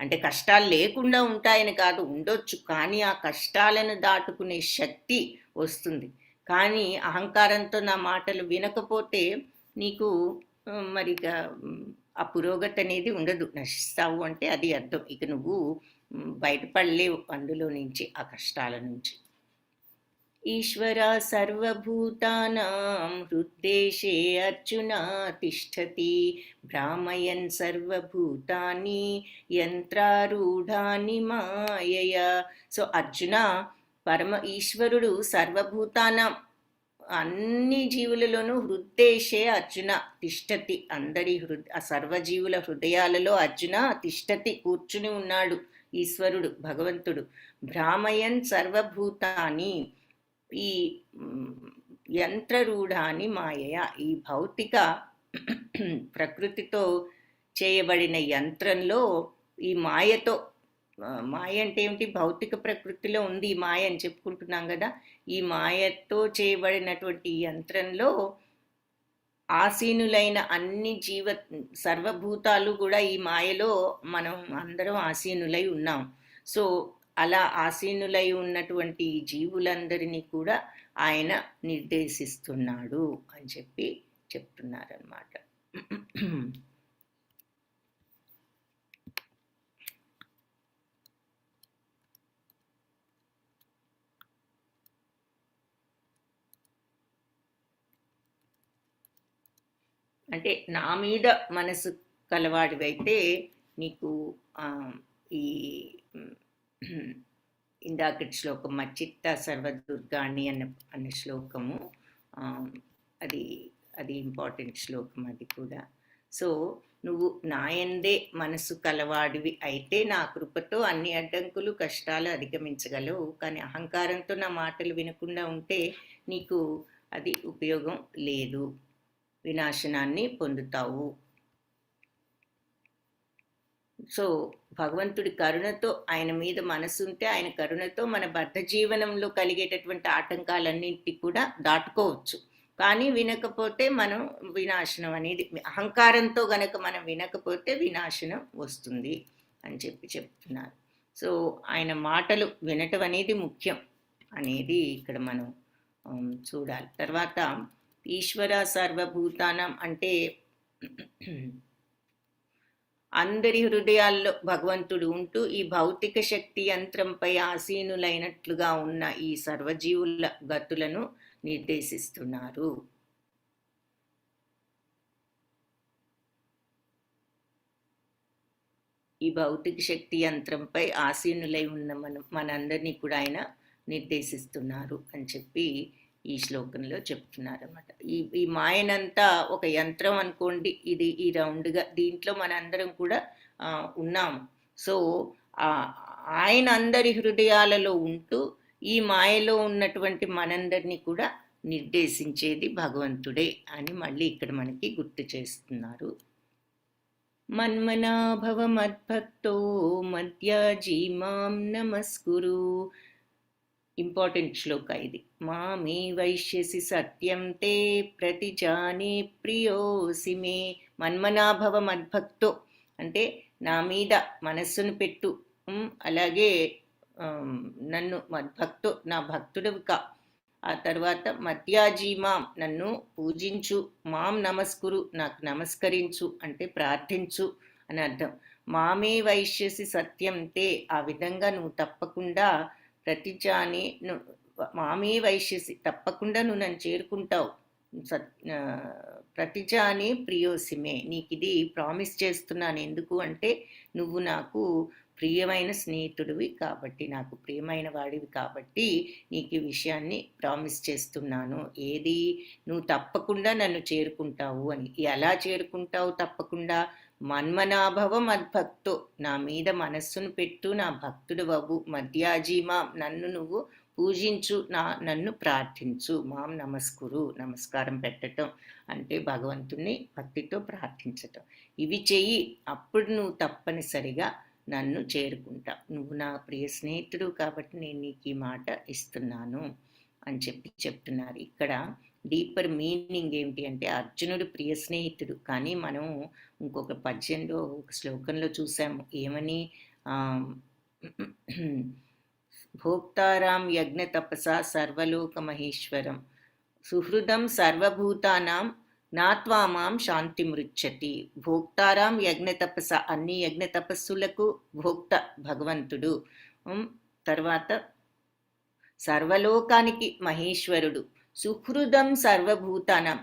Speaker 1: అంటే కష్టాలు లేకుండా ఉంటాయని కాదు, ఉండొచ్చు, కానీ ఆ కష్టాలను దాటుకునే శక్తి వస్తుంది. కానీ అహంకారంతో నా మాటలు వినకపోతే నీకు మరిగా ఆ పురోగతి అనేది ఉండదు, నశిస్తావు అంటే అది అర్థం. ఇక నువ్వు బయటపడలేవు అందులో నుంచి, ఆ కష్టాల నుంచి. ఈశ్వర సర్వభూతానాం హృద్దేశే అర్జున తిష్టతి భ్రామయన్ సర్వభూతాని యంత్రారూఢాని మాయయా. సో అర్జున, పరమ ఈశ్వరుడు సర్వభూతానాం అన్ని జీవులలోనూ హృద్దేశే అర్జున తిష్టతి, అందరి సర్వజీవుల హృదయాలలో అర్జున తిష్టతి, కూర్చుని ఉన్నాడు ఈశ్వరుడు భగవంతుడు. భ్రామయన్ సర్వభూతాని, ఈ యంత్రరూఢాని మాయయ, ఈ భౌతిక ప్రకృతితో చేయబడిన యంత్రంలో ఈ మాయతో, మాయ అంటే ఏమిటి, భౌతిక ప్రకృతిలో ఉంది ఈ మాయ అని చెప్పుకుంటున్నాం కదా, ఈ మాయతో చేయబడినటువంటి యంత్రంలో ఆసీనులైన అన్ని సర్వభూతాలు కూడా ఈ మాయలో మనం అందరం ఆసీనులై ఉన్నాం. సో అలా ఆసీనులై ఉన్నటువంటి జీవులందరినీ కూడా ఆయన నిర్దేశిస్తున్నాడు అని చెప్పి చెప్తున్నారన్నమాట. అంటే నా మీద మనసు కలవాడివైతే నీకు ఈ ఇందాకటి శ్లోకం మచ్చిత్త సర్వదుర్గాణి అన్న శ్లోకము, అది అది ఇంపార్టెంట్ శ్లోకం అది కూడా. సో నువ్వు నాయందే మనసు కలవాడివి అయితే నా కృపతో అన్ని అడ్డంకులు కష్టాలు అధిగమించగలవు. కానీ అహంకారంతో నా మాటలు వినకుండా ఉంటే నీకు అది ఉపయోగం లేదు, వినాశనాన్ని పొందుతావు. సో భగవంతుడి కరుణతో, ఆయన మీద మనసు ఉంటే ఆయన కరుణతో మన బద్ధ జీవనంలో కలిగేటటువంటి ఆటంకాలన్నింటి కూడా దాటుకోవచ్చు. కానీ వినకపోతే మనం వినాశనం అనేది, అహంకారంతో గనక మనం వినకపోతే వినాశనం వస్తుంది అని చెప్పి చెప్తున్నారు. సో ఆయన మాటలు వినటం అనేది ముఖ్యం అనేది ఇక్కడ మనం చూడాలి. తర్వాత ఈశ్వర సర్వభూతానం అంటే అందరి హృదయాల్లో భగవంతుడు ఉంటూ ఈ భౌతిక శక్తి యంత్రంపై ఆసీనులైనట్లుగా ఉన్న ఈ సర్వజీవుల గతులను నిర్దేశిస్తున్నారు. ఈ భౌతిక శక్తి యంత్రంపై ఆసీనులై ఉన్న మనందరినీ కూడా ఆయన నిర్దేశిస్తున్నారు అని చెప్పి ఈ శ్లోకంలో చెప్తున్నారన్నమాట. ఈ మాయనంతా ఒక యంత్రం అనుకోండి, ఇది ఈ రౌండ్గా, దీంట్లో మనందరం కూడా ఉన్నాము. సో ఆయన అందరి హృదయాలలో ఉంటూ ఈ మాయలో ఉన్నటువంటి మనందరినీ కూడా నిర్దేశించేది భగవంతుడే అని మళ్ళీ ఇక్కడ మనకి గుర్తు చేస్తున్నారు. మన్మనాభవ మద్భక్తో మధ్యాజీ మాం నమస్కురు. ఇంపార్టెంట్ శ్లోక ఇది. మామే వైశ్యసి సత్యం తే ప్రతిజానే ప్రియోసి మే. మన్మనాభవ మద్భక్తో అంటే నా మీద మనస్సును పెట్టు, అలాగే నన్ను మద్భక్తో నా భక్తుడివి కా. ఆ తర్వాత మధ్యాజీ మాం నన్ను పూజించు, మాం నమస్కురు నాకు నమస్కరించు అంటే ప్రార్థించు అని అర్థం. మామే వైశ్యసి సత్యం తే ఆ విధంగా నువ్వు తప్పకుండా ప్రతిజాని మామే వైశ్యసి తప్పకుండా నువ్వు నన్ను చేరుకుంటావు సత్ ప్రతిజానే ప్రియోసిమే, నీకు ఇది ప్రామిస్ చేస్తున్నాను. ఎందుకు అంటే నువ్వు నాకు ప్రియమైన స్నేహితుడివి కాబట్టి, నాకు ప్రియమైన వాడివి కాబట్టి నీకు ఈ విషయాన్ని ప్రామిస్ చేస్తున్నాను. ఏది, నువ్వు తప్పకుండా నన్ను చేరుకుంటావు అని. ఎలా చేరుకుంటావు తప్పకుండా? మన్మనాభవ మద్భక్తో, నా మీద మనస్సును పెట్టు, నా భక్తుడు వవ్వు. మధ్యాజీమా, నన్ను నువ్వు పూజించు, నన్ను ప్రార్థించు. మాం నమస్కురు, నమస్కారం పెట్టటం అంటే భగవంతుణ్ణి భక్తితో ప్రార్థించటం. ఇవి చెయ్యి, అప్పుడు నువ్వు తప్పనిసరిగా నన్ను చేరుకుంటావు. నువ్వు నా ప్రియ స్నేహితుడు కాబట్టి నేను నీకు ఈ మాట ఇస్తున్నాను అని చెప్తున్నారు. ఇక్కడ డీపర్ మీనింగ్ ఏమిటి అంటే అర్జునుడు ప్రియ స్నేహితుడు, కానీ మనం ఇంకొక పద్యంలో ఒక శ్లోకంలో చూసాము ఏమని, భోక్తారాం యజ్ఞ తపసా సర్వలోక మహేశ్వరం సుహృదం సర్వభూతానాం నాత్వా మాం శాంతి మృచ్చతి. భోక్తారాం యజ్ఞ తపస, అన్ని యజ్ఞ తపస్సులకు భోక్త భగవంతుడు. తర్వాత సర్వలోకానికి మహేశ్వరుడు. సుహృదం సర్వభూతానాం,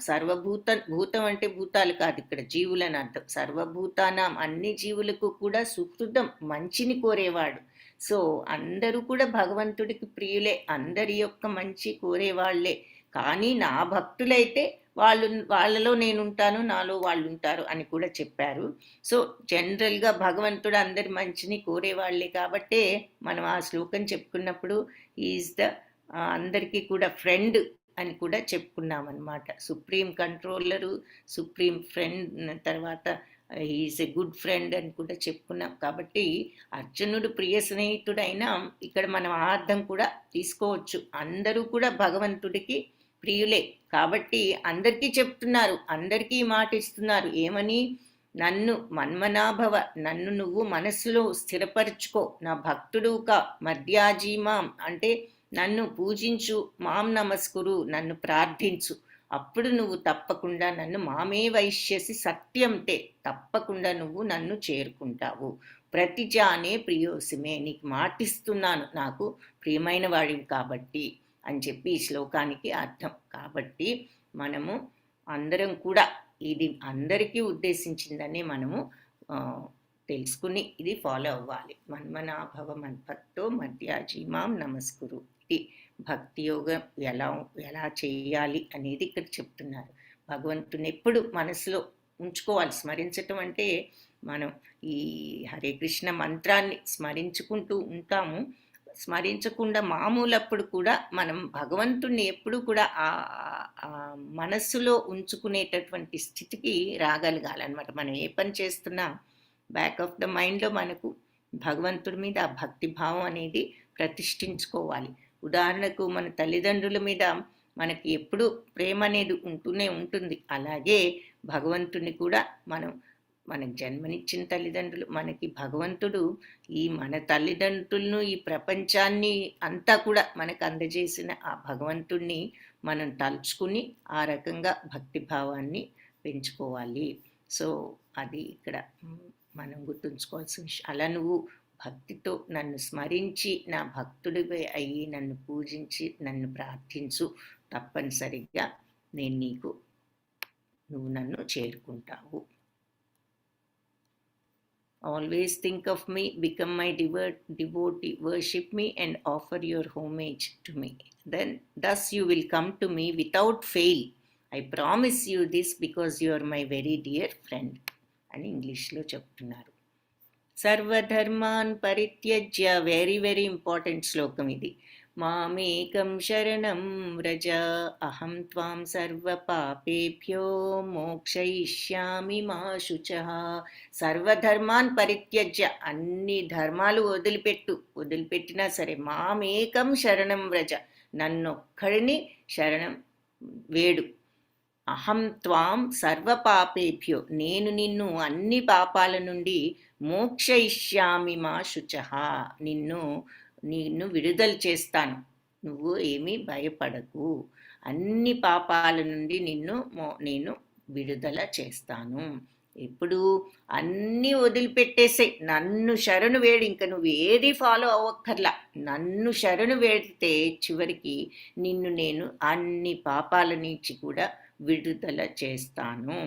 Speaker 1: భూతం అంటే భూతాలు కాదు, ఇక్కడ జీవులని అర్థం. సర్వభూతానాం, అన్ని జీవులకు కూడా సుహృదం, మంచిని కోరేవాడు. సో అందరూ కూడా భగవంతుడికి ప్రియులే, అందరి యొక్క మంచి కోరేవాళ్లే. కానీ నా భక్తులైతే వాళ్ళలో నేనుంటాను, నాలో వాళ్ళు ఉంటారు అని కూడా చెప్పారు. సో జనరల్గా భగవంతుడు అందరి మంచిని కోరేవాళ్లే కాబట్టే మనం ఆ శ్లోకం చెప్పుకున్నప్పుడు ఈజ్ ద అందరికీ కూడా ఫ్రెండ్ అని కూడా చెప్పుకున్నాం అనమాట. సుప్రీం కంట్రోలరు, సుప్రీం ఫ్రెండ్, తర్వాత ఈజ్ ఎ గుడ్ ఫ్రెండ్ అని కూడా చెప్పుకున్నాం. కాబట్టి అర్జునుడు ప్రియ స్నేహితుడైనా ఇక్కడ మనం అర్థం కూడా తీసుకోవచ్చు. అందరూ కూడా భగవంతుడికి ప్రియులే కాబట్టి అందరికీ చెప్తున్నారు, అందరికీ మాట ఇస్తున్నారు. ఏమని? నన్ను మన్మనాభవ, నన్ను నువ్వు మనస్సులో స్థిరపరచుకో, నా భక్తుడుగా. మధ్యాజీమాం అంటే నన్ను పూజించు, మాం నమస్కురు, నన్ను ప్రార్థించు. అప్పుడు నువ్వు తప్పకుండా నన్ను మామే వైశ్యసి సత్యంతే, తప్పకుండా నువ్వు నన్ను చేరుకుంటావు. ప్రతిజానే ప్రియోసిమే, నీకు మాటిస్తున్నాను, నాకు ప్రియమైన వాడివి కాబట్టి అని చెప్పి ఈ శ్లోకానికి అర్థం. కాబట్టి మనము అందరం కూడా ఇది అందరికీ ఉద్దేశించిందని మనము తెలుసుకుని ఇది ఫాలో అవ్వాలి. మన్మనాభవ మద్భక్తో మధ్యాజీమాం నమస్కురు. ఇది భక్తి యోగం ఎలా చేయాలి అనేది ఇక్కడ చెప్తున్నారు. భగవంతుని ఎప్పుడు మనసులో ఉంచుకోవాలి. స్మరించటం అంటే మనం ఈ హరే కృష్ణ మంత్రాన్ని స్మరించుకుంటూ ఉంటాము. స్మరించకుండా మామూలప్పుడు కూడా మనం భగవంతుణ్ణి ఎప్పుడు కూడా ఆ మనస్సులో ఉంచుకునేటటువంటి స్థితికి రాగలగాలన్నమాట. మనం ఏ పని చేస్తున్నా బ్యాక్ ఆఫ్ ద మైండ్లో మనకు భగవంతుడి మీద ఆ భక్తి భావం అనేది ప్రతిష్ఠించుకోవాలి. ఉదాహరణకు మన తల్లిదండ్రుల మీద మనకి ఎప్పుడు ప్రేమ అనేది ఉంటూనే ఉంటుంది. అలాగే భగవంతుని కూడా మనకు జన్మనిచ్చిన తల్లిదండ్రులు, మనకి భగవంతుడు ఈ మన తల్లిదండ్రులను, ఈ ప్రపంచాన్ని అంతా కూడా మనకు అందజేసిన ఆ భగవంతుడిని మనం తలుచుకుని ఆ రకంగా భక్తిభావాన్ని పెంచుకోవాలి. సో అది ఇక్కడ మనం గుర్తుంచుకోవాల్సిన విషయం. అలా నువ్వు భక్తితో నన్ను స్మరించి నా భక్తుడివే అయ్యి నన్ను పూజించి నన్ను ప్రార్థించు, తప్పనిసరిగా నువ్వు నన్ను చేరుకుంటావు. Always think of me, become my devotee, worship me and offer your homage to me. Then thus you will come to me without fail. I promise you this because you are my very dear friend. అని ఇంగ్లీష్లో చెప్తున్నారు. సర్వధర్మాన్ పరిత్యజ్య, very very important శ్లోకం ఇది. మామేకం శరణం వ్రజ, అహం త్వాం సర్వపాపేభ్యో మోక్షయిష్యామి మా శుచః. సర్వధర్మాన్ పరిత్యజ్య, అన్ని ధర్మాలు వదిలిపెట్టినా సరే, మామేకం శరణం వ్రజ, నన్నొక్కడిని శరణం వేడు. అహం త్వాం సర్వపాపేభ్యో, నేను నిన్ను అన్ని పాపాల నుండి మోక్షయిష్యామి మా శుచః, నిన్ను విడుదల చేస్తాను, నువ్వు ఏమీ భయపడకు, అన్ని పాపాల నుండి నేను విడుదల చేస్తాను. ఎప్పుడు అన్నీ వదిలిపెట్టేసే నన్ను శరణు వేడు, ఇంకా నువ్వు ఏది ఫాలో అవ్వక్కర్లా, నన్ను శరణు వేడితే చివరికి నేను అన్ని పాపాల నుంచి కూడా విడుదల చేస్తాను,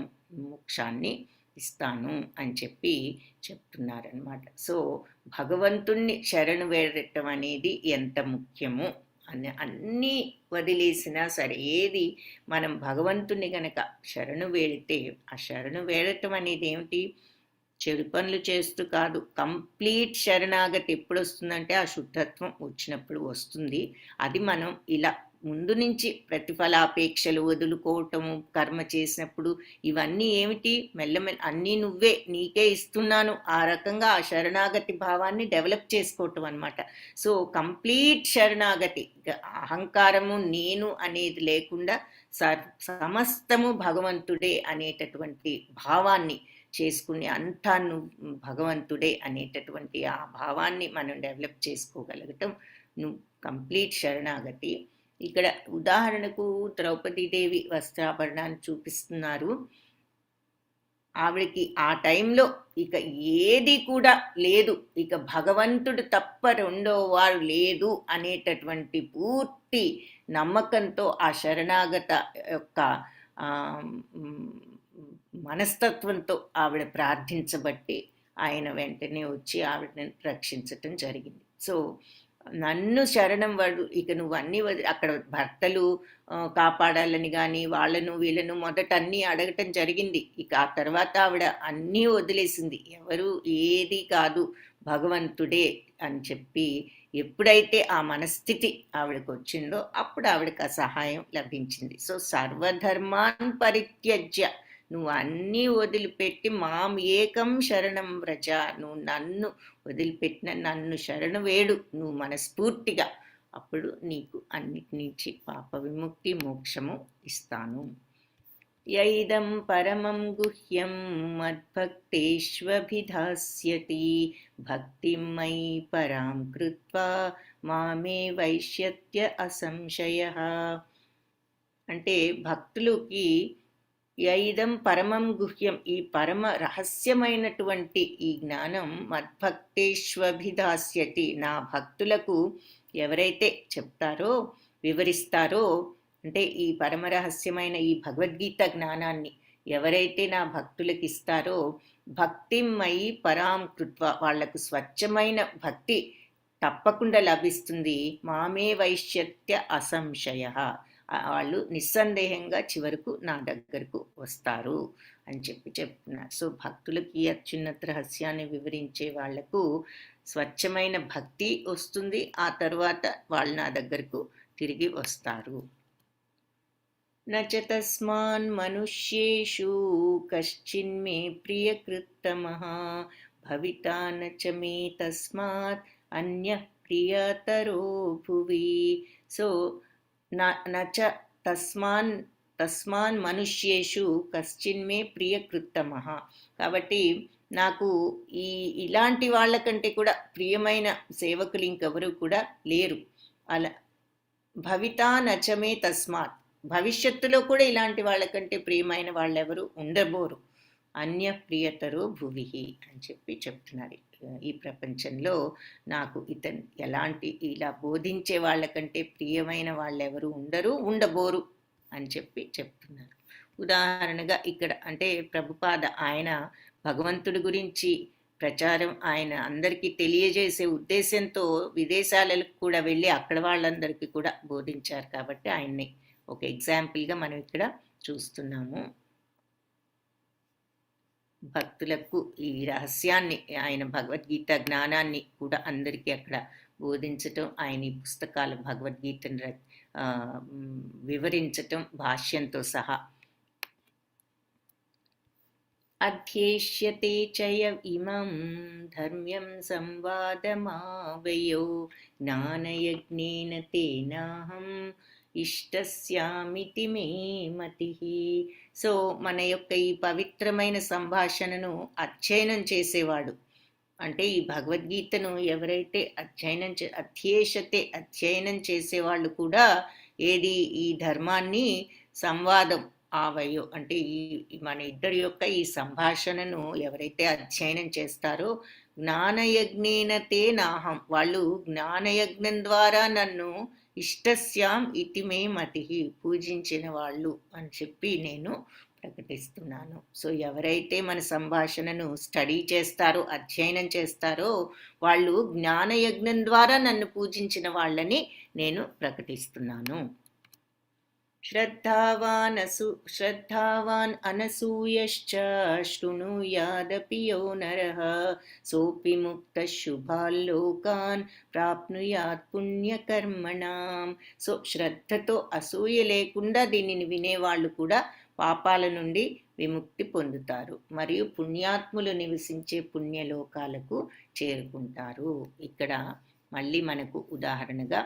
Speaker 1: మోక్షాన్ని ఇస్తాను అని చెప్పి చెప్తున్నారనమాట. సో భగవంతుణ్ణి శరణు వేడటం అనేది ఎంత ముఖ్యమో అన్నీ వదిలేసినా సరే, ఏది మనం భగవంతుణ్ణి గనక శరణు వేడితే, ఆ శరణు వేడటం అనేది ఏమిటి, చెడు పనులు చేస్తూ కాదు, కంప్లీట్ శరణాగతి ఎప్పుడు వస్తుందంటే ఆ శుద్ధత్వం వచ్చినప్పుడు వస్తుంది. అది మనం ఇలా ముందు నుంచి ప్రతిఫలాపేక్షలు వదులుకోవటము, కర్మ చేసినప్పుడు ఇవన్నీ ఏమిటి, మెల్లమెల్ల అన్నీ నువ్వే, నీకే ఇస్తున్నాను, ఆ రకంగా ఆ శరణాగతి భావాన్ని డెవలప్ చేసుకోవటం అనమాట. సో కంప్లీట్ శరణాగతి, అహంకారము నేను అనేది లేకుండా సమస్తము భగవంతుడే అనేటటువంటి భావాన్ని చేసుకుని, అంతా నువ్వు భగవంతుడే అనేటటువంటి ఆ భావాన్ని మనం డెవలప్ చేసుకోగలగటం నువ్వు కంప్లీట్ శరణాగతి. ఇక్కడ ఉదాహరణకు ద్రౌపదీదేవి వస్త్రాభరణాన్ని చూపిస్తున్నారు. ఆవిడకి ఆ టైంలో ఇక ఏది కూడా లేదు, ఇక భగవంతుడు తప్ప రెండో వారు లేదు అనేటటువంటి పూర్తి నమ్మకంతో ఆ శరణాగత యొక్క మనస్తత్వంతో ఆవిడ ప్రార్థించబట్టి ఆయన వెంటనే వచ్చి ఆవిడని రక్షించటం జరిగింది. సో నన్ను శరణం వాడు, ఇక నువ్వు అన్నీ అక్కడ భర్తలు కాపాడాలని కానీ వాళ్ళను వీళ్ళను మొదట అన్నీ అడగటం జరిగింది. ఇక ఆ తర్వాత ఆవిడ అన్నీ వదిలేసింది, ఎవరు ఏది కాదు భగవంతుడే అని చెప్పి ఎప్పుడైతే ఆ మనస్థితి ఆవిడకు వచ్చిందో అప్పుడు ఆవిడకి ఆ సహాయం లభించింది. సో సర్వధర్మాన్ పరిత్యజ్య, నువ్వు అన్నీ వదిలిపెట్టి మాం ఏకం శరణం వ్రజ, నువ్వు నన్ను వదిలిపెట్టిన నన్ను శరణు వేడు నువ్వు మనస్ఫూర్తిగా, అప్పుడు నీకు అన్నిటి నుంచి పాప విముక్తి మోక్షము ఇస్తాను. యైదం పరమం గుహ్యం మద్భక్తేష్వభిధాస్యతి భక్తిం మయి పరాం కృత్వా మామే వైష్యత్య అసంశయః. అంటే భక్తులకి యైదం పరమం గుహ్యం, ఈ పరమ రహస్యమైనటువంటి ఈ జ్ఞానం మద్భక్తేష్వభిధాస్యతి, నా భక్తులకు ఎవరైతే చెప్తారో వివరిస్తారో, అంటే ఈ పరమరహస్యమైన ఈ భగవద్గీత జ్ఞానాన్ని ఎవరైతే నా భక్తులకు ఇస్తారో, భక్తిమయి పరాం కృత్వ, వాళ్లకు స్వచ్ఛమైన భక్తి తప్పకుండా లభిస్తుంది. మామే వైష్యత్య అసంశయ, వాళ్ళు నిస్సందేహంగా చివరకు నా దగ్గరకు వస్తారు అని చెప్పి చెప్తున్నారు. సో భక్తులకి ఈ అత్యున్నత రహస్యాన్ని వివరించే వాళ్లకు స్వచ్ఛమైన భక్తి వస్తుంది, ఆ తర్వాత వాళ్ళు నా దగ్గరకు తిరిగి వస్తారు. నచ తస్మాన్ మనుష్యేషు కశ్చిన్మే ప్రియకృత్తమః భవితా నచ మే తస్మాత్ అన్య ప్రియతరో భువి. సో నచ తస్మాన్ మనుష్యేషు కశ్చిన్మే ప్రియకృత్తమః, కాబట్టి నాకు ఇలాంటి వాళ్ళకంటే కూడా ప్రియమైన సేవకులు ఇంకెవరు కూడా లేరు. అలా భవితా నచమే తస్మాత్, భవిష్యత్తులో కూడా ఇలాంటి వాళ్ళకంటే ప్రియమైన వాళ్ళెవరు ఉండబోరు. అన్య ప్రియతరో భువి అని చెప్పి చెప్తున్నారు. ఈ ప్రపంచంలో నాకు ఇతను ఎలాంటి ఇలా బోధించే వాళ్ళకంటే ప్రియమైన వాళ్ళెవరు ఉండబోరు అని చెప్పి చెప్తున్నారు. ఉదాహరణగా ఇక్కడ అంటే ప్రభుపాద ఆయన భగవంతుడి గురించి ప్రచారం ఆయన అందరికీ తెలియజేసే ఉద్దేశంతో విదేశాలకు కూడా వెళ్ళి అక్కడ వాళ్ళందరికీ కూడా బోధించారు. కాబట్టి ఆయన్ని ఒక ఎగ్జాంపుల్గా మనం ఇక్కడ చూస్తున్నాము. భక్తులకు ఈ రహస్యాన్ని, ఆయన భగవద్గీత జ్ఞానాన్ని కూడా అందరికీ అక్కడ బోధించటం, ఆయన ఈ పుస్తకాలు భగవద్గీతను వివరించటం భాష్యంతో సహా. అధ్యేష్యతే చయ ఇమం ధర్మ్యం సంవాదమావయో జ్ఞానయజ్ఞేన తేనాహం ఇష్టస్యామితి మే మతిః. సో మన యొక్క ఈ పవిత్రమైన సంభాషణను అధ్యయనం చేసేవాడు, అంటే ఈ భగవద్గీతను ఎవరైతే అధ్యయనం చేసేవాళ్ళు కూడా ఏది ఈ ధర్మాన్ని సంవాదం ఆవయో, అంటే ఈ మన ఇద్దరి యొక్క ఈ సంభాషణను ఎవరైతే అధ్యయనం చేస్తారో జ్ఞానయజ్ఞేన తే నాహం, వాళ్ళు జ్ఞానయజ్ఞం ద్వారా నన్ను ఇష్టస్యాం ఇతి మే మతి, పూజించిన వాళ్ళు అని చెప్పి నేను ప్రకటిస్తున్నాను. సో ఎవరైతే మన సంభాషణను స్టడీ చేస్తారో, అధ్యయనం చేస్తారో, వాళ్ళు జ్ఞానయజ్ఞం ద్వారా నన్ను పూజించిన వాళ్ళని నేను ప్రకటిస్తున్నాను. శ్రద్ధావాన్ అనసూయశ్చ శృణుయాదపి యో నరః సోపి ముక్తః శుభాల్లోకాన్ ప్రాప్నుయాత్ పుణ్యకర్మణాం. సో శ్రద్ధతో, అసూయ లేకుండా దీనిని వినేవాళ్ళు కూడా పాపాల నుండి విముక్తి పొందుతారు మరియు పుణ్యాత్ములు నివసించే పుణ్యలోకాలకు చేరుకుంటారు. ఇక్కడ మళ్ళీ మనకు ఉదాహరణగా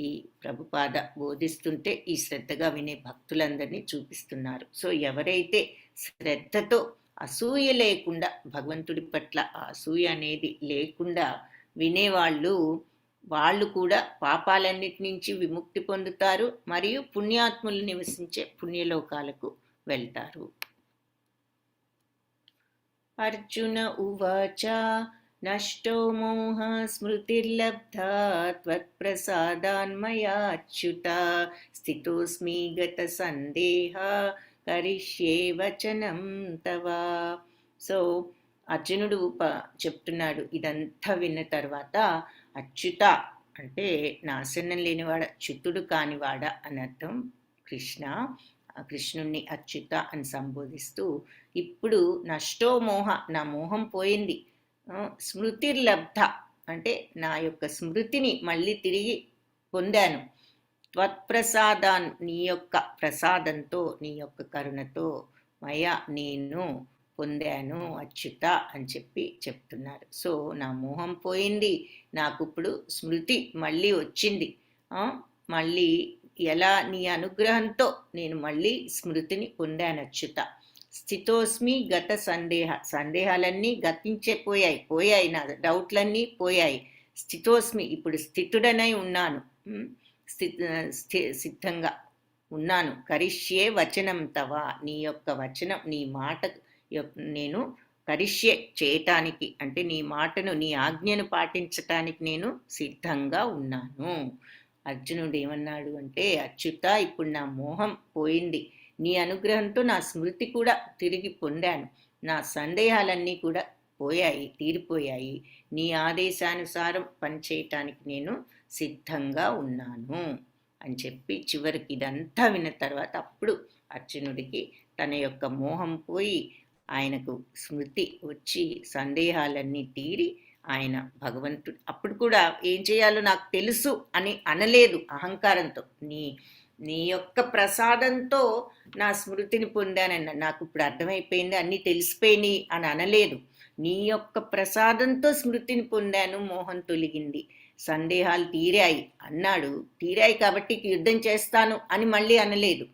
Speaker 1: ఈ ప్రభుపాద బోధిస్తుంటే ఈ శ్రద్ధగా వినే భక్తులందరినీ చూపిస్తున్నారు. సో ఎవరైతే శ్రద్ధతో, అసూయ లేకుండా, భగవంతుడి పట్ల అసూయ అనేది లేకుండా వినేవాళ్ళు, వాళ్ళు కూడా పాపాలన్నిటి నుంచి విముక్తి పొందుతారు మరియు పుణ్యాత్ములు నివసించే పుణ్యలోకాలకు వెళ్తారు. అర్జున ఉవాచ నష్టో మోహ స్మృతిర్లబ్ధా త్వత్ప్రసాదాన్మయాచ్యుత స్థితోస్మి గత సందేహ కరిష్యే వచనం తవ. సో అర్జునుడు చెప్తున్నాడు. ఇదంతా విన్న తర్వాత అచ్యుత అంటే నాశనం లేనివాడ, చ్యుతుడు కానివాడ అని అర్థం. కృష్ణుణ్ణి అచ్యుత అని సంబోధిస్తూ, ఇప్పుడు నష్టో మోహ, నా మోహం పోయింది. స్మృతిర్లబ్ధ అంటే నా యొక్క స్మృతిని మళ్ళీ తిరిగి పొందాను. త్వత్ప్రసాదాన్, నీ యొక్క ప్రసాదంతో, నీ యొక్క కరుణతో, మయా నేను పొందాను అచ్యుత అని చెప్పి చెప్తున్నారు. సో నా మోహం పోయింది, నాకు ఇప్పుడు స్మృతి మళ్ళీ వచ్చింది. మళ్ళీ ఎలా, నీ అనుగ్రహంతో నేను మళ్ళీ స్మృతిని పొందాను అచ్యుత. స్థితోస్మి గత సందేహాలన్నీ పోయాయి, నా డౌట్లన్నీ పోయాయి. స్థితోస్మి, ఇప్పుడు స్థితుడనై ఉన్నాను, సిద్ధంగా ఉన్నాను. కరిష్యే వచనం తవ, నీ యొక్క వచనం, నీ మాట నేను కరిష్యే చేయటానికి, అంటే నీ మాటను, నీ ఆజ్ఞను పాటించటానికి నేను సిద్ధంగా ఉన్నాను. అర్జునుడు ఏమన్నాడు అంటే, అచ్యుత ఇప్పుడు నా మోహం పోయింది, నీ అనుగ్రహంతో నా స్మృతి కూడా తిరిగి పొందాను, నా సందేహాలన్నీ కూడా పోయాయి, తీరిపోయాయి. నీ ఆదేశానుసారం పనిచేయటానికి నేను సిద్ధంగా ఉన్నాను అని చెప్పి చివరికి ఇదంతా విన్న తర్వాత అప్పుడు అర్జునుడికి తన యొక్క మోహం పోయి ఆయనకు స్మృతి వచ్చి సందేహాలన్నీ తీరి ఆయన భగవంతుడు అప్పుడు కూడా ఏం చేయాలో నాకు తెలుసు అని అనలేదు అహంకారంతో. నీ యొక్క ప్రసాదంతో నా స్మృతిని పొందానన్న, నాకు ఇప్పుడు అర్థమైపోయింది, అన్నీ తెలిసిపోయినాయి అని అనలేదు. నీ యొక్క ప్రసాదంతో స్మృతిని పొందాను, మోహం తొలగింది, సందేహాలు తీరాయి అన్నాడు. తీరాయి కాబట్టి యుద్ధం చేస్తాను అని మళ్ళీ అనలేదు.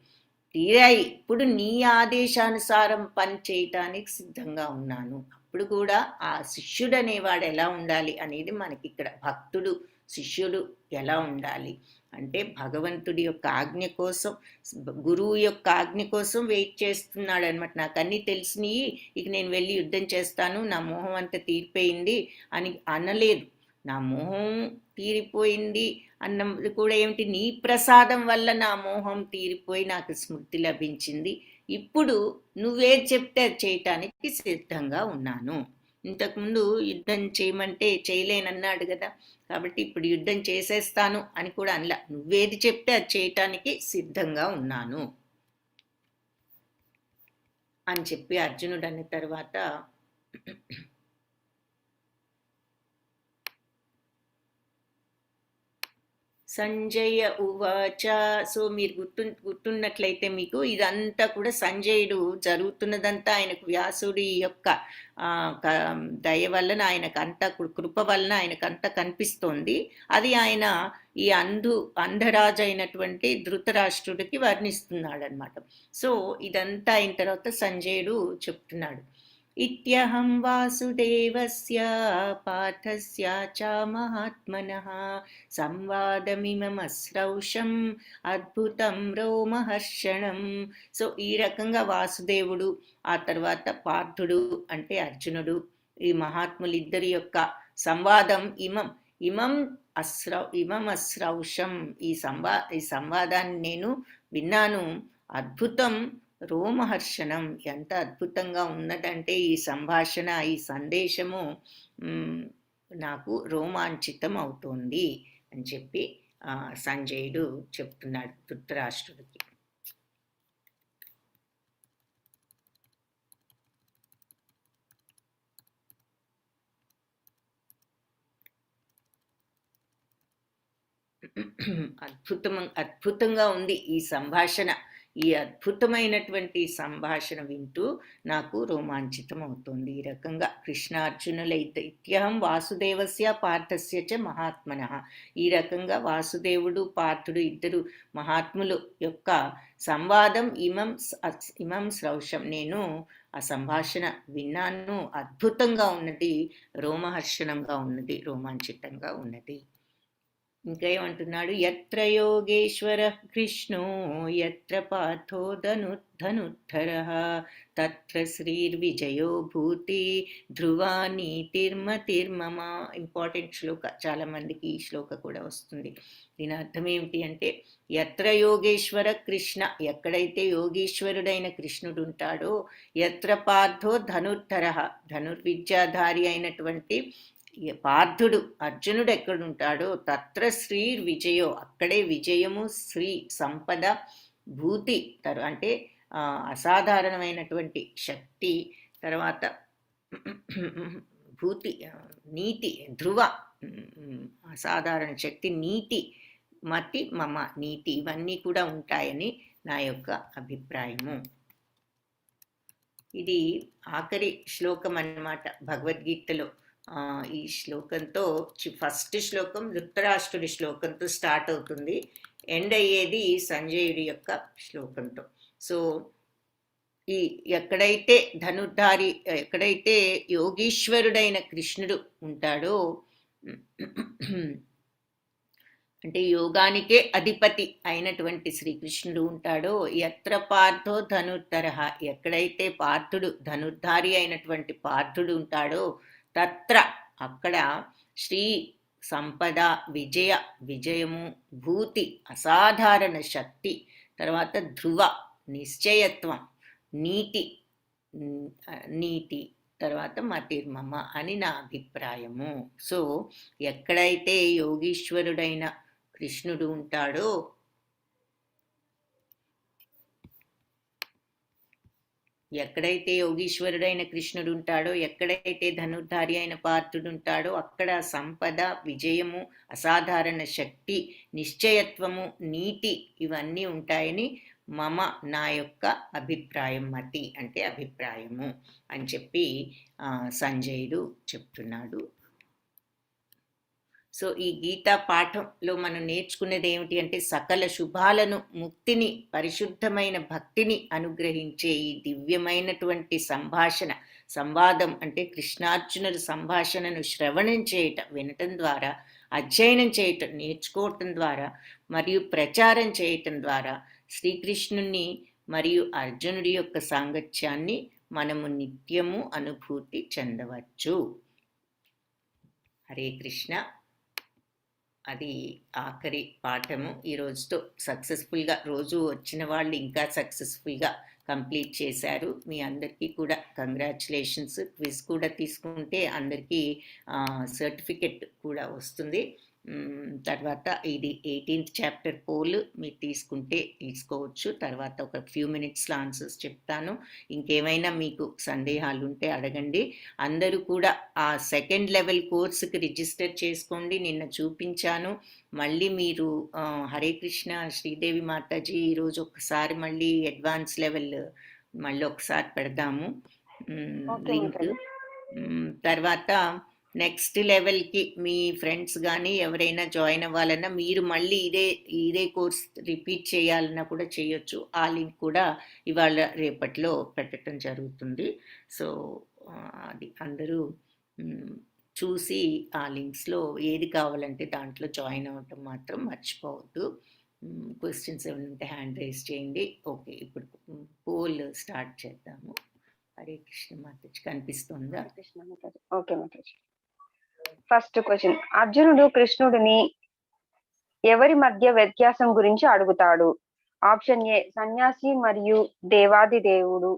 Speaker 1: తీరాయి, ఇప్పుడు నీ ఆదేశానుసారం పని చేయటానికి సిద్ధంగా ఉన్నాను. అప్పుడు కూడా ఆ శిష్యుడు అనేవాడు ఎలా ఉండాలి అనేది మనకి ఇక్కడ, భక్తుడు శిష్యుడు ఎలా ఉండాలి అంటే భగవంతుడి యొక్క ఆజ్ఞ కోసం, గురువు యొక్క ఆజ్ఞ కోసం వెయిట్ చేస్తున్నాడు అనమాట. నాకు అన్నీ తెలిసినవి, ఇక నేను వెళ్ళి యుద్ధం చేస్తాను, నా మోహం అంతా తీరిపోయింది అని అనలేదు. నా మోహం తీరిపోయింది అన్నది కూడా ఏమిటి, నీ ప్రసాదం వల్ల నా మోహం తీరిపోయి నాకు స్మృతి లభించింది, ఇప్పుడు నువ్వే చెప్తే చేయటానికి సిద్ధంగా ఉన్నాను. ఇంతకుముందు యుద్ధం చేయమంటే చేయలేనన్నాడు కదా, కాబట్టి ఇప్పుడు యుద్ధం చేసేస్తాను అని కూడా అనలా, నువ్వేది చెప్తే అది చేయటానికి సిద్ధంగా ఉన్నాను అని చెప్పి అర్జునుడు అన్న తర్వాత సంజయ ఉవాచ. సో మీరు గుర్తున్నట్లయితే మీకు ఇదంతా కూడా సంజయుడు జరుగుతున్నదంతా ఆయనకు వ్యాసుడి యొక్క దయ వలన, ఆయనకు అంతా కృప వలన ఆయనకంతా కనిపిస్తోంది. అది ఆయన ఈ అంధరాజు అయినటువంటి ధృతరాష్ట్రుడికి వర్ణిస్తున్నాడు అనమాట. సో ఇదంతా అయిన తర్వాత సంజయుడు చెప్తున్నాడు, ఇత్యహం వాసుదేవస్య పార్థస్య చ మహాత్మనః సంవాదమిమమశ్రౌషం అద్భుతం రోమహర్షణం. సో ఈ రకంగా వాసుదేవుడు, ఆ తర్వాత పార్థుడు అంటే అర్జునుడు, ఈ మహాత్ములిద్దరి యొక్క సంవాదం, ఇమం అస్రౌషం, ఈ సంవాదాన్ని నేను విన్నాను. అద్భుతం రోమహర్షణం, ఎంత అద్భుతంగా ఉన్నదంటే ఈ సంభాషణ, ఈ సందేశము నాకు రోమాంచితం అవుతోంది అని చెప్పి సంజయుడు చెప్తున్నాడు ధృతరాష్ట్రుడికి. అద్భుతంగా ఉంది ఈ సంభాషణ. ఈ అద్భుతమైనటువంటి సంభాషణ వింటూ నాకు రోమాంచితం అవుతుంది. ఈ రకంగా కృష్ణార్జునుల ఇత్యహం వాసుదేవస్య పార్థస్య చ మహాత్మన, ఈ రకంగా వాసుదేవుడు పార్థుడు ఇద్దరు మహాత్ములు యొక్క సంవాదం ఇమం శ్రౌషం, నేను ఆ సంభాషణ విన్నాను. అద్భుతంగా ఉన్నది, రోమహర్షణంగా ఉన్నది, రోమాంచితంగా ఉన్నది. ఇంకా ఏమంటున్నాడు, ఎత్ర యోగేశ్వర కృష్ణో ఎత్ర పార్థో ధనుద్ధర తత్ర శ్రీర్విజయో భూతి ధ్రువా నీతిర్మతిర్మమ. ఇంపార్టెంట్ శ్లోక, చాలా మందికి ఈ శ్లోక కూడా వస్తుంది. దీని అర్థం ఏమిటి అంటే, ఎత్ర యోగేశ్వర కృష్ణ, ఎక్కడైతే యోగీశ్వరుడైన కృష్ణుడు ఉంటాడో, ఎత్ర పార్థో ధనుర్ధర, ధనుర్విద్యాధారి అయినటువంటి పార్థుడు అర్జునుడు ఎక్కడుంటాడో, తత్ర శ్రీ విజయో, అక్కడే విజయము, శ్రీ సంపద, భూతి అంటే అసాధారణమైనటువంటి శక్తి, తర్వాత భూతి నీతి, ధ్రువ అసాధారణ శక్తి, నీతి, మతి, మమ నీతి, ఇవన్నీ కూడా ఉంటాయని నా యొక్క అభిప్రాయము. ఇది ఆఖరి శ్లోకం అన్నమాట భగవద్గీతలో. ఈ శ్లోకంతో ఫస్ట్ శ్లోకం ధృతరాష్ట్రుడి శ్లోకంతో స్టార్ట్ అవుతుంది, ఎండ్ అయ్యేది సంజయుడి యొక్క శ్లోకంతో. సో ఈ ఎక్కడైతే ధనుర్ధారి, ఎక్కడైతే యోగీశ్వరుడైన కృష్ణుడు ఉంటాడో, అంటే యోగానికే అధిపతి అయినటువంటి శ్రీకృష్ణుడు ఉంటాడో, ఎత్ర పార్థో ధనుర్ధర, ఎక్కడైతే పార్థుడు ధనుర్ధారి అయినటువంటి పార్థుడు ఉంటాడో, తత్ర అక్కడ శ్రీ సంపద, విజయము, భూతి అసాధారణ శక్తి, తర్వాత ధ్రువ నిశ్చయత్వం, నీతి, తర్వాత మతిర్మమ అని నా అభిప్రాయము. సో ఎక్కడైతే యోగీశ్వరుడైన కృష్ణుడు ఉంటాడో, ఎక్కడైతే యోగీశ్వరుడైన కృష్ణుడు ఉంటాడో, ఎక్కడైతే ధనుర్ధారి అయిన పార్థుడు ఉంటాడో, అక్కడ సంపద, విజయము, అసాధారణ శక్తి, నిశ్చయత్వము, నీతి ఇవన్నీ ఉంటాయని మమ నా యొక్క అభిప్రాయం. మతి అంటే అభిప్రాయము అని చెప్పి సంజయుడు చెప్తున్నాడు. సో ఈ గీతా పాఠంలో మనం నేర్చుకునేది ఏమిటి అంటే, సకల శుభాలను, ముక్తిని, పరిశుద్ధమైన భక్తిని అనుగ్రహించే ఈ దివ్యమైనటువంటి సంవాదం అంటే కృష్ణార్జునుల సంభాషణను శ్రవణం చేయటం, వినటం ద్వారా, అధ్యయనం చేయటం, నేర్చుకోవటం ద్వారా, మరియు ప్రచారం చేయటం ద్వారా శ్రీకృష్ణుని మరియు అర్జునుడి యొక్క సాంగత్యాన్ని మనము నిత్యము అనుభూతి చెందవచ్చు. హరే కృష్ణ. అది ఆఖరి పాఠము. ఈ రోజుతో సక్సెస్ఫుల్గా, రోజు వచ్చిన వాళ్ళు ఇంకా సక్సెస్ఫుల్గా కంప్లీట్ చేశారు. మీ అందరికీ కూడా కంగ్రాచులేషన్స్. క్విజ్ కూడా తీసుకుంటే అందరికీ సర్టిఫికెట్ కూడా వస్తుంది. తర్వాత ఇది 18th చాప్టర్ పోల్ మీరు తీసుకోవచ్చు. తర్వాత ఒక ఫ్యూ మినిట్స్లో ఆన్సర్స్ చెప్తాను. ఇంకేమైనా మీకు సందేహాలు ఉంటే అడగండి. అందరూ కూడా ఆ సెకండ్ లెవెల్ కోర్సుకి రిజిస్టర్ చేసుకోండి. నిన్న చూపించాను. మళ్ళీ మీరు హరే కృష్ణ శ్రీదేవి మాతాజీ, ఈరోజు ఒకసారి మళ్ళీ అడ్వాన్స్ లెవెల్ మళ్ళీ ఒకసారి పెడదాము లింక్. తర్వాత నెక్స్ట్ లెవెల్కి మీ ఫ్రెండ్స్ కానీ ఎవరైనా జాయిన్ అవ్వాలన్నా, మీరు మళ్ళీ ఇదే కోర్స్ రిపీట్ చేయాలన్నా కూడా చేయొచ్చు. ఆ లింక్ కూడా ఇవాళ రేపట్లో పెట్టడం జరుగుతుంది. సో అది అందరూ చూసి ఆ లింక్స్లో ఏది కావాలంటే దాంట్లో జాయిన్ అవ్వటం మాత్రం మర్చిపోవద్దు. క్వశ్చన్స్ ఏమైనా ఉంటే హ్యాండ్ రైజ్ చేయండి. ఓకే, ఇప్పుడు పోల్ స్టార్ట్ చేద్దాము. హరే కృష్ణ మాతాజీ, కనిపిస్తుందా?
Speaker 2: ఓకే మాతాజీ. ఫస్ట్ క్వశ్చన్, అర్జునుడు కృష్ణుడిని ఎవరి మధ్య వ్యత్యాసం గురించి అడుగుతాడు? ఆప్షన్ ఏ సన్యాసి మరియు దేవాది దేవుడు,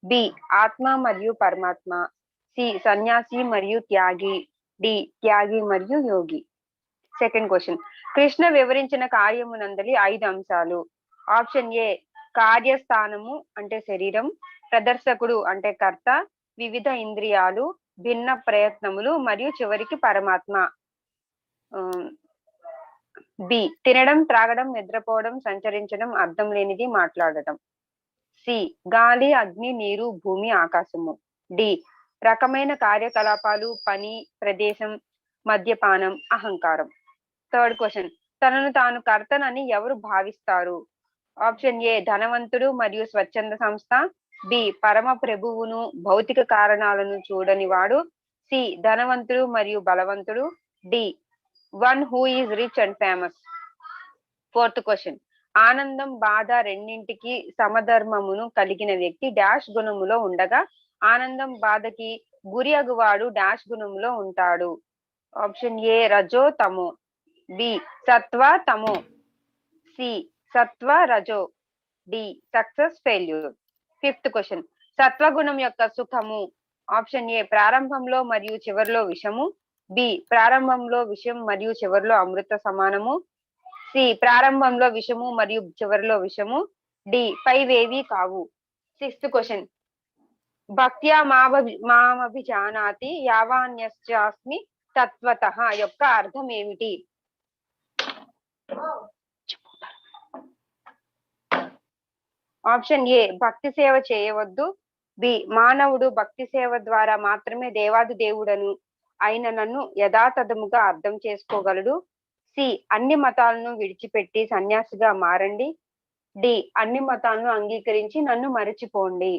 Speaker 2: బి ఆత్మ మరియు పరమాత్మ, సి సన్యాసి మరియు త్యాగి, డి త్యాగి మరియు యోగి. సెకండ్ క్వశ్చన్, కృష్ణ వివరించిన కార్యమునందలి 5 అంశాలు. ఆప్షన్ ఏ కార్యస్థానము అంటే శరీరం, ప్రదర్శకుడు అంటే కర్త, వివిధ ఇంద్రియాలు, భిన్న ప్రయత్నములు మరియు చివరికి పరమాత్మ. బి తినడం, త్రాగడం, నిద్రపోవడం, సంచరించడం, అర్థం లేనిది మాట్లాడటం. సి గాలి, అగ్ని, నీరు, భూమి, ఆకాశము. డి రకమైన కార్యకలాపాలు, పని, ప్రదేశం, మద్యపానం, అహంకారం. థర్డ్ క్వశ్చన్, తనను తాను కర్తనని ఎవరు భావిస్తారు? ఆప్షన్ ఏ ధనవంతుడు మరియు స్వచ్ఛంద సంస్థ, బి పరమ ప్రభువును భౌతిక కారణాలను చూడని వాడు, సి ధనవంతుడు మరియు బలవంతుడు, D one who is rich and famous. Fourth question, ఆనందం, బాధ రెండింటికి సమధర్మమును కలిగిన వ్యక్తి డాష్ గుణములో ఉండగా ఆనందం, బాధకి గురి అగువాడు డాష్ గుణములో ఉంటాడు? ఆప్షన్ ఏ రజో తమో, బి సత్వ తమో, సి సత్వ రజో, D success failure. Fifth question, సత్వగుణం యొక్క సుఖము. ఆప్షన్ ఏ ప్రారంభంలో మరియు చివరిలో విషము, బి ప్రారంభంలో విషం మరియు చివరిలో అమృత సమానము, సి ప్రారంభంలో విషము మరియు చివరిలో విషము, డి పైవేవి కావు. సిక్స్త్ క్వశ్చన్, భక్త్యా మామభిజానాతి యావాన్యస్మి తత్వతః యొక్క అర్థం ఏమిటి? ఆప్షన్ ఏ భక్తి సేవ చేయవద్దు, బి మానవుడు భక్తి సేవ ద్వారా మాత్రమే దేవాది దేవుడను అయిన నన్ను యథాతథముగా అర్థం చేసుకోగలడు, సి అన్ని మతాలను విడిచిపెట్టి సన్యాసిగా మారండి, డి అన్ని మతాలను అంగీకరించి నన్ను మరచిపోండి.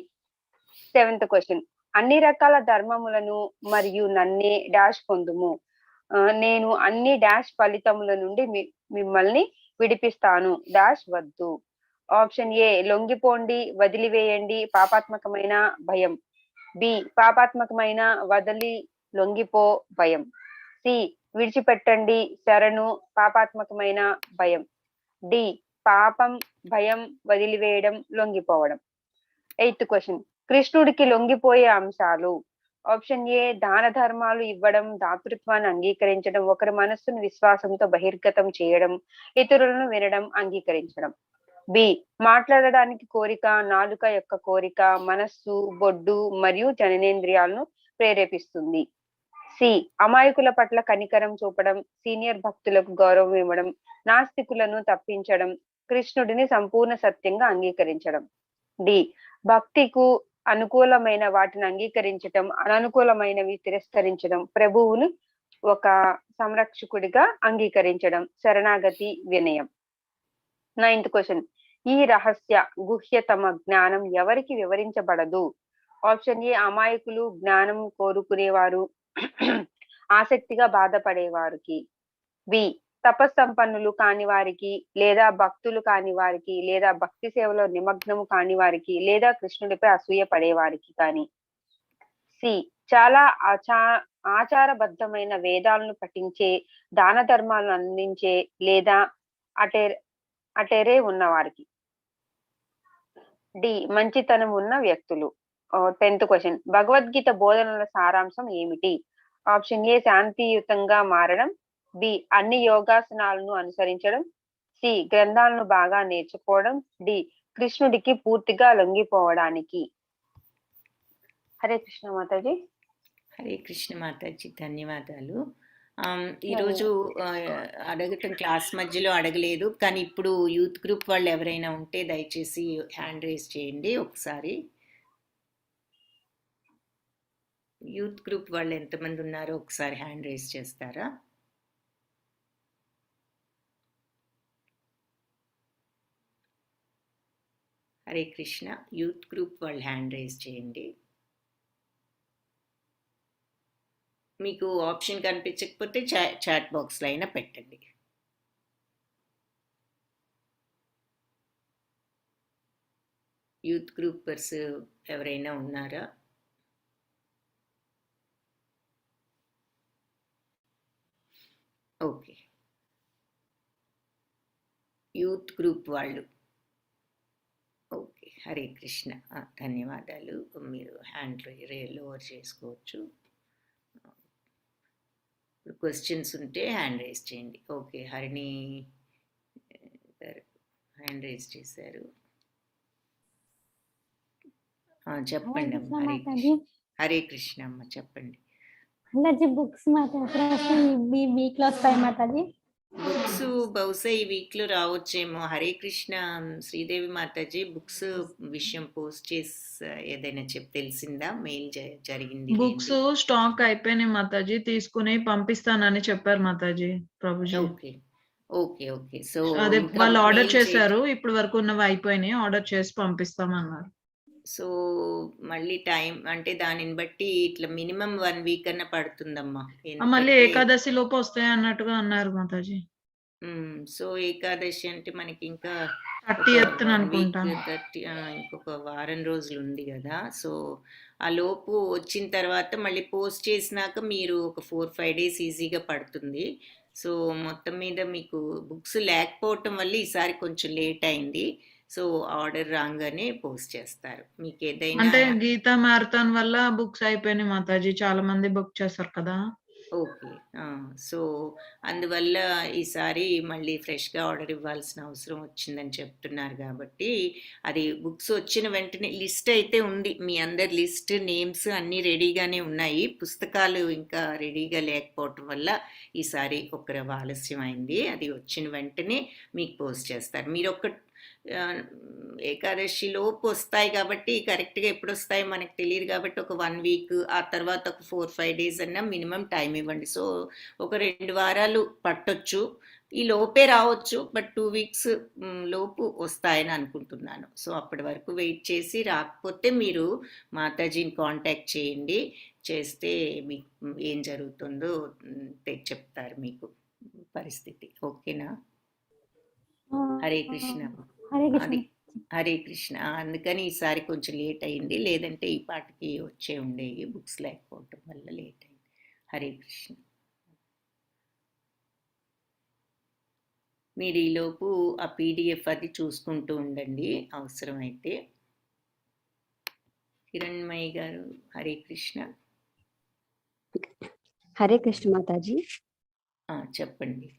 Speaker 2: సెవెంత్ క్వశ్చన్, అన్ని రకాల ధర్మములను మరియు నన్నే డాష్ పొందుము. నేను అన్ని డాష్ ఫలితముల నుండి మిమ్మల్ని విడిపిస్తాను డాష్ వద్దు. ఆప్షన్ ఏ లొంగిపోండి, వదిలివేయండి, పాపాత్మకమైన భయం, బి పాపాత్మకమైన వదిలి లొంగిపో భయం, సి విడిచిపెట్టండి శరణు పాపాత్మకమైన భయం, డి పాపం భయం వదిలివేయడం లొంగిపోవడం. ఎయిత్ క్వశ్చన్, కృష్ణుడికి లొంగిపోయే అంశాలు. ఆప్షన్ ఏ దాన ధర్మాలు ఇవ్వడం, దాతృత్వాన్ని అంగీకరించడం, ఒకరి మనస్సును విశ్వాసంతో బహిర్గతం చేయడం, ఇతరులను వినడం, అంగీకరించడం, బి మాట్లాడడానికి కోరిక, నాలుక యొక్క కోరిక మనస్సు, బొడ్డు మరియు జననేంద్రియాలను ప్రేరేపిస్తుంది, సి అమాయకుల పట్ల కనికరం చూపడం, సీనియర్ భక్తులకు గౌరవం ఇవ్వడం, నాస్తికులను తప్పించడం, కృష్ణుడిని సంపూర్ణ సత్యంగా అంగీకరించడం, డి భక్తికు అనుకూలమైన వాటిని అంగీకరించడం, అననుకూలమైనవి తిరస్కరించడం, ప్రభువును ఒక సంరక్షకుడిగా అంగీకరించడం, శరణాగతి, వినయం. నైన్త్ క్వశ్చన్, ఈ రహస్య గుహ్యతమ జ్ఞానం ఎవరికి వివరించబడదు? ఆప్షన్ ఏ అమాయకులు, జ్ఞానం కోరుకునేవారు, ఆసక్తిగా బాధపడేవారికి, బి తపస్సంపన్నులు కాని వారికి, లేదా భక్తులు కాని వారికి, లేదా భక్తి సేవలో నిమగ్నము కాని వారికి, లేదా కృష్ణుడిపై అసూయ పడేవారికి కానీ, సి చాలా ఆచారబద్ధమైన వేదాలను పఠించే, దాన ధర్మాలను అందించే, లేదా అటేరే ఉన్నవారికి, డి మంచితనం ఉన్న వ్యక్తులు. 10th క్వశ్చన్, భగవద్గీత బోధనల సారాంశం ఏమిటి? ఆప్షన్ ఏ శాంతియుతంగా మారడం, బి అన్ని యోగాసనాలను అనుసరించడం, సి గ్రంథాలను బాగా నేర్చుకోవడం, డి కృష్ణుడికి పూర్తిగా లొంగిపోవడానికి. హరే కృష్ణ మాతాజీ.
Speaker 1: హరే కృష్ణ మాతాజీ, ధన్యవాదాలు. ఈరోజు అడగటం క్లాస్ మధ్యలో అడగలేదు, కానీ ఇప్పుడు యూత్ గ్రూప్ వాళ్ళు ఎవరైనా ఉంటే దయచేసి హ్యాండ్ రేస్ చేయండి ఒకసారి. యూత్ గ్రూప్ వాళ్ళు ఎంతమంది ఉన్నారో ఒకసారి హ్యాండ్ రేస్ చేస్తారా? హరే కృష్ణ, యూత్ గ్రూప్ వాళ్ళు హ్యాండ్ రేస్ చేయండి. మీకు ఆప్షన్ కనిపించకపోతే చాట్ బాక్స్లో అయినా పెట్టండి. యూత్ గ్రూపర్స్ ఎవరైనా ఉన్నారా? ఓకే. యూత్ గ్రూప్ వాళ్ళు. ఓకే. హరే కృష్ణ. ధన్యవాదాలు. మీరు హ్యాండ్ లోవర్ చేసుకోవచ్చు. ఇప్పుడు క్వశ్చన్స్ ఉంటే హ్యాండ్ రైజ్ చేయండి. ఓకే. హరిణి గారు హ్యాండ్ రైజ్ చేశారు. చెప్పండి అమ్మ.
Speaker 3: కృష్ణ
Speaker 1: హరే
Speaker 3: మాతాజీ.
Speaker 1: కృష్ణ. హరే కృష్ణ అమ్మ చెప్పండి.
Speaker 3: మాతాజీ బుక్స్ మాతాజీ ఎప్పుడు వస్తాయి? ఈ వీక్ లో వస్తాయి మాతాజీ.
Speaker 1: బుక్స్ బహుశా ఈ వీక్లో రావచ్చేమో. హరే కృష్ణ శ్రీదేవి మాతాజీ బుక్స్ విషయం పోస్ట్ చేసి ఏదైనా తెలిసిందా? మెయిల్ జరిగింది
Speaker 4: బుక్స్ స్టాక్ అయిపోయినాయి మాతాజీ, తీసుకుని పంపిస్తానని చెప్పారు Mataji Prabhuji.
Speaker 1: Okay okay okay. So
Speaker 4: అదే వాళ్ళు ఆర్డర్ చేశారు, ఇప్పుడు వరకు ఉన్నవి అయిపోయినాయి, ఆర్డర్ చేసి పంపిస్తామన్నారు.
Speaker 1: సో మళ్ళీ టైం అంటే దానిని బట్టి ఇట్లా మినిమం 1 వీక్ అన్న పడుతుందమ్మా.
Speaker 4: మళ్ళీ ఏకాదశి లోపు వస్తాయి అన్నట్టుగా అన్నారు మాతాజీ.
Speaker 1: సో ఏకాదశి అంటే మనకి ఇంకా
Speaker 4: 30th అనుకుంటా,
Speaker 1: ఇంకొక వారం రోజులు ఉంది కదా. సో ఆ లోపు వచ్చిన తర్వాత మళ్ళీ పోస్ట్ చేసినాక మీరు ఒక 4-5 డేస్ ఈజీగా పడుతుంది. సో మొత్తం మీద మీకు బుక్స్ లేకపోవటం వల్ల ఈసారి కొంచెం లేట్ అయింది. సో ఆర్డర్ రాగానే పోస్ట్ చేస్తారు. మీకు ఏదైనా
Speaker 4: అంటే గీతా మ్యారథాన్ వల్ల బుక్స్ అయిపోయినాయి మాతాజీ, చాలా మంది బుక్ చేశారు కదా.
Speaker 1: ఓకే. సో అందువల్ల ఈసారి మళ్ళీ ఫ్రెష్గా ఆర్డర్ ఇవ్వాల్సిన అవసరం వచ్చిందని చెప్తున్నారు కాబట్టి అది బుక్స్ వచ్చిన వెంటనే లిస్ట్ అయితే ఉంది. మీ అందరి లిస్ట్ నేమ్స్ అన్నీ రెడీగానే ఉన్నాయి. పుస్తకాలు ఇంకా రెడీగా లేకపోవటం వల్ల ఈసారి ఒక ఆలస్యం అయింది. అది వచ్చిన వెంటనే మీకు పోస్ట్ చేస్తారు. మీరు ఒక ఏకాదశి లోపు వస్తాయి కాబట్టి కరెక్ట్గా ఎప్పుడు వస్తాయో మనకు తెలియదు కాబట్టి ఒక 1 వీక్, ఆ తర్వాత ఒక 4-5 డేస్ అన్నా మినిమం టైం ఇవ్వండి. సో ఒక 2 వారాలు పట్టొచ్చు, ఈ లోపే రావచ్చు, బట్ 2 వీక్స్ లోపు వస్తాయని అనుకుంటున్నాను. సో అప్పటి వరకు వెయిట్ చేసి రాకపోతే మీరు మాతాజీని కాంటాక్ట్ చేయండి. చేస్తే మీకు ఏం జరుగుతుందో చెప్తారు మీకు పరిస్థితి. ఓకేనా? హరే కృష్ణ. హరే కృష్ణ. అందుకని ఈసారి కొంచెం లేట్ అయింది, లేదంటే ఈ పాటికి వచ్చే ఉండేవి. బుక్స్ లేకపోవటం వల్ల లేట్ అయింది. హరే కృష్ణ. మీరు ఈలోపు ఆ పీడిఎఫ్ అది చూసుకుంటూ ఉండండి అవసరమైతే. కిరణ్మయి గారు హరే కృష్ణ.
Speaker 5: హరే కృష్ణ మాతాజీ.
Speaker 1: చెప్పండి.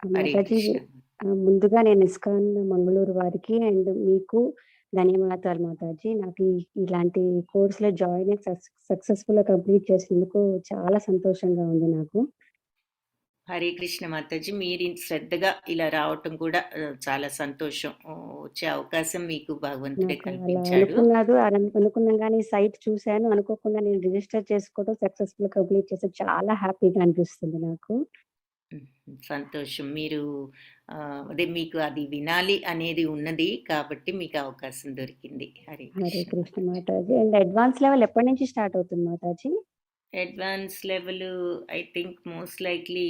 Speaker 5: హరే కృష్ణ. ముందుగా నేను ఇస్కాన్ మంగళూరు వారికి అండ్ మీకు ధన్యవాదాలు మాతాజీ. నాకు ఇలాంటి కోర్సులో జాయిన్ అయ్యి సక్సెస్ఫుల్ గా కంప్లీట్ చేసినందుకు చాలా సంతోషంగా ఉంది నాకు.
Speaker 1: హరే కృష్ణ మాతాజీ. మీరు శ్రద్ధగా ఇలా రావటం కూడా చాలా సంతోషం. వచ్చే అవకాశం మీకు భగవంతుడే కల్పించాడు.
Speaker 5: అనుకున్నాం కానీ సైట్ చూశాను, అనుకోకుండా నేను రిజిస్టర్ చేసుకోవడం సక్సెస్ఫుల్ కంప్లీట్ చేసి చాలా హ్యాపీగా అనిపిస్తుంది నాకు.
Speaker 1: సంతోషం. మీరు అదే మీకు అది వినాలి అనేది ఉన్నది కాబట్టి మీకు అవకాశం దొరికింది. Hare
Speaker 5: Krishna Mataji. And advance level ఎప్పటి నుంచి స్టార్ట్ అవుతుంది Mataji?
Speaker 1: Advance level I think most likely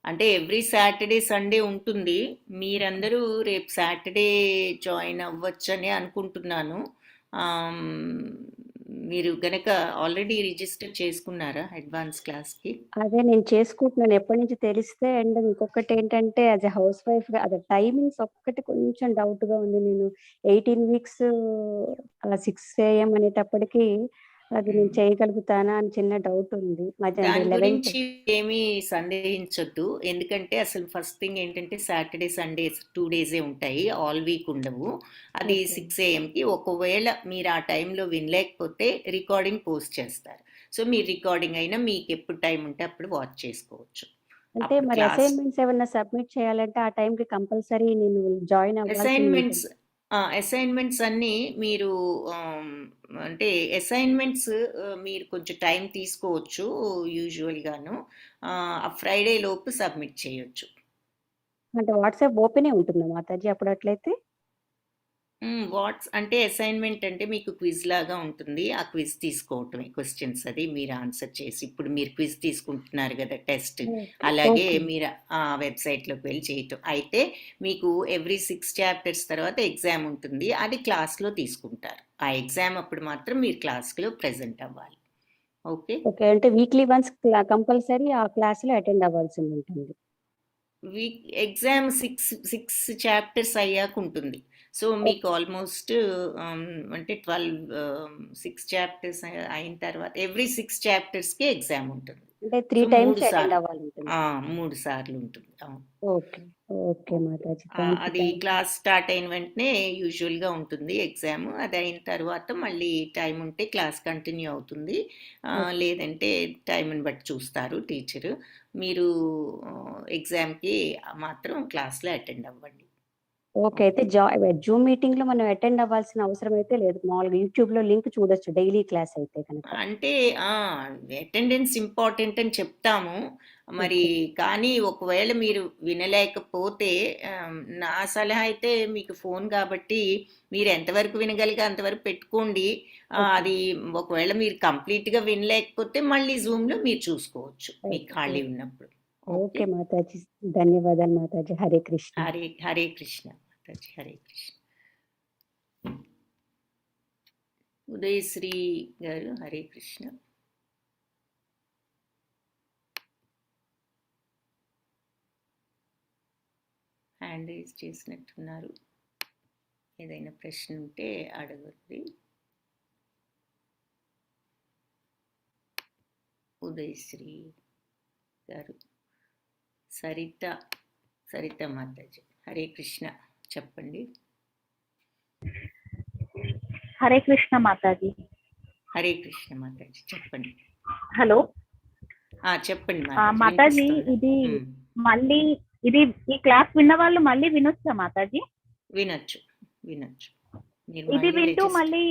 Speaker 1: అంటే ఎవ్రీ సాటర్డే సండే ఉంటుంది. మీరందరూ రేపు సాటర్డే జాయిన్ అవ్వచ్చని అనుకుంటున్నాను. మీరు గనక ఆల్రెడీ రిజిస్టర్ చేసుకున్నారా అడ్వాన్స్ క్లాస్కి?
Speaker 5: అదే నేను చేసుకుంటున్నాను ఎప్పటి నుంచి తెలిస్తే. అండ్ ఇంకొకటి ఏంటంటే యాజ్ ఎ హౌస్ వైఫ్ అదే టైమింగ్స్ ఒక్కటి కొంచెం డౌట్ గా ఉంది. నేను 18 వీక్స్ అలా 6 AM అనేటప్పటికి అది నేను చేయగలుగుతానా అని చిన్న డౌట్ ఉంది.
Speaker 1: దాని గురించి ఏమీ సందేహించొద్దు. ఎందుకంటే అసలు ఫస్ట్ థింగ్ ఏంటంటే సాటర్డే సండేస్ 2 డేసే ఉంటాయి, ఆల్ వీక్ ఉండవు. అది 6 AMకి. ఒకవేళ మీరు ఆ టైంలో వినలేకపోతే రికార్డింగ్ పోస్ట్ చేస్తారు. సో మీరు రికార్డింగ్ అయినా మీకు ఎప్పుడు టైం ఉంటే అప్పుడు వాచ్ చేసుకోవచ్చు.
Speaker 5: అంటే మరి అసైన్మెంట్స్ ఏమైనా సబ్మిట్ చేయాలంటే ఆ టైంకి కంపల్సరీ నేను జాయిన్ అవ్వాలి.
Speaker 1: అసైన్మెంట్స్ అన్నీ మీరు అంటే అసైన్మెంట్స్ మీరు కొంచెం టైం తీసుకోవచ్చు. యూజువల్గాను ఫ్రైడే లోపు సబ్మిట్ చేయొచ్చు.
Speaker 5: అంటే వాట్సాప్ ఓపెనే ఉంటుందా మాతాజీ అప్పుడు అట్లయితే?
Speaker 1: అంటే అసైన్మెంట్ అంటే మీకు క్విజ్ లాగా ఉంటుంది. ఆ క్విజ్ తీసుకోవటమే, క్వశ్చన్స్ అది మీరు ఆన్సర్ చేసి, ఇప్పుడు మీరు క్విజ్ తీసుకుంటున్నారు కదా టెస్ట్, అలాగే మీరు ఆ వెబ్సైట్లోకి వెళ్ళి చేయటం. అయితే మీకు ఎవ్రీ 6 చాప్టర్స్ తర్వాత ఎగ్జామ్ ఉంటుంది, అది క్లాస్లో తీసుకుంటారు. ఆ ఎగ్జామ్ అప్పుడు మాత్రం మీరు క్లాస్లో ప్రెజెంట్ అవ్వాలి. ఓకే.
Speaker 5: ఓకే. అంటే వీక్లీ వన్స్ కంపల్సరీ ఆ క్లాస్‌లో అటెండ్ అవ్వాల్సి ఉంటుంది.
Speaker 1: ఎగ్జామ్ 6 చాప్టర్స్ అయ్యాక ఉంటుంది. సో, మీకు ఆల్మోస్ట్ అంటే 6 చాప్టర్స్ అయిన తర్వాత ఎవ్రీ 6 చాప్టర్స్‌కి ఎగ్జామ్ ఉంటుంది.
Speaker 5: అంటే 3
Speaker 1: సో,
Speaker 5: టైమ్స్
Speaker 1: 3
Speaker 5: అటెండ్
Speaker 1: సార్లు.
Speaker 5: అవ్వాలుంటుంది.
Speaker 1: 3 సార్లు ఉంటుంది. అవును.
Speaker 5: Okay. Okay Mataji. Thank you.
Speaker 1: అది క్లాస్ స్టార్ట్ అయిన వెంటనే యూజువల్‌గా ఉంటుంది ఎగ్జామ్. అది అయిన తర్వాత మళ్ళీ టైం ఉంటే క్లాస్ కంటిన్యూ అవుతుంది. లేదంటే టైంని బట్టి చూస్తారు టీచరు. మీరు ఎగ్జామ్‌కి మాత్రం క్లాస్‌లో అటెండ్ అవ్వండి.
Speaker 5: ఓకే. అయితే జూమ్ మీటింగ్‌లో మనం అటెండ్ అవ్వాల్సిన అవసరం అయితే లేదు. మామూలుగా యూట్యూబ్‌లో లింక్ చూడొచ్చు డైలీ క్లాస్ అయితే కనుక.
Speaker 1: అంటే అటెండెన్స్ ఇంపార్టెంట్ అని చెప్తాము. మరి
Speaker 5: ఓకే.
Speaker 1: కానీ ఒకవేళ మీరు వినలేకపోతే నా సలహా అయితే మీకు ఫోన్ కాబట్టి మీరు ఎంతవరకు వినగలిగే అంతవరకు పెట్టుకోండి.
Speaker 5: ఓకే.
Speaker 1: అది ఒకవేళ మీరు కంప్లీట్‌గా వినలేకపోతే మళ్ళీ జూమ్‌లో మీరు చూసుకోవచ్చు. మీకు
Speaker 5: ఓకే.
Speaker 1: ఖాళీ ఉన్నప్పుడు.
Speaker 5: Okay
Speaker 1: okay.
Speaker 5: మాతాజీ. ధన్యవాదాలు మాతాజీ. హరే కృష్ణ.
Speaker 1: హరే కృష్ణ మాతాజీ. హరే కృష్ణ. ఉదయశ్రీ గారు హరే కృష్ణ. హ్యాండ్ రైజ్ చేసినట్టున్నారు. ఏదైనా ప్రశ్న ఉంటే అడగండి. ఉదయశ్రీ గారు. సరిత మాతాజీ హరే కృష్ణ చెప్పండి.
Speaker 6: హరే కృష్ణ మాతాజీ.
Speaker 1: హరే కృష్ణ మాతాజీ చెప్పండి.
Speaker 6: హలో
Speaker 1: చెప్పండి
Speaker 6: మాతాజీ. ఇది మళ్ళీ ఈ క్లాస్ విన్న వాళ్ళు మళ్ళీ వినొచ్చా మాతాజీ?
Speaker 1: వినొచ్చు.
Speaker 6: ఇది వింటూ మళ్ళీ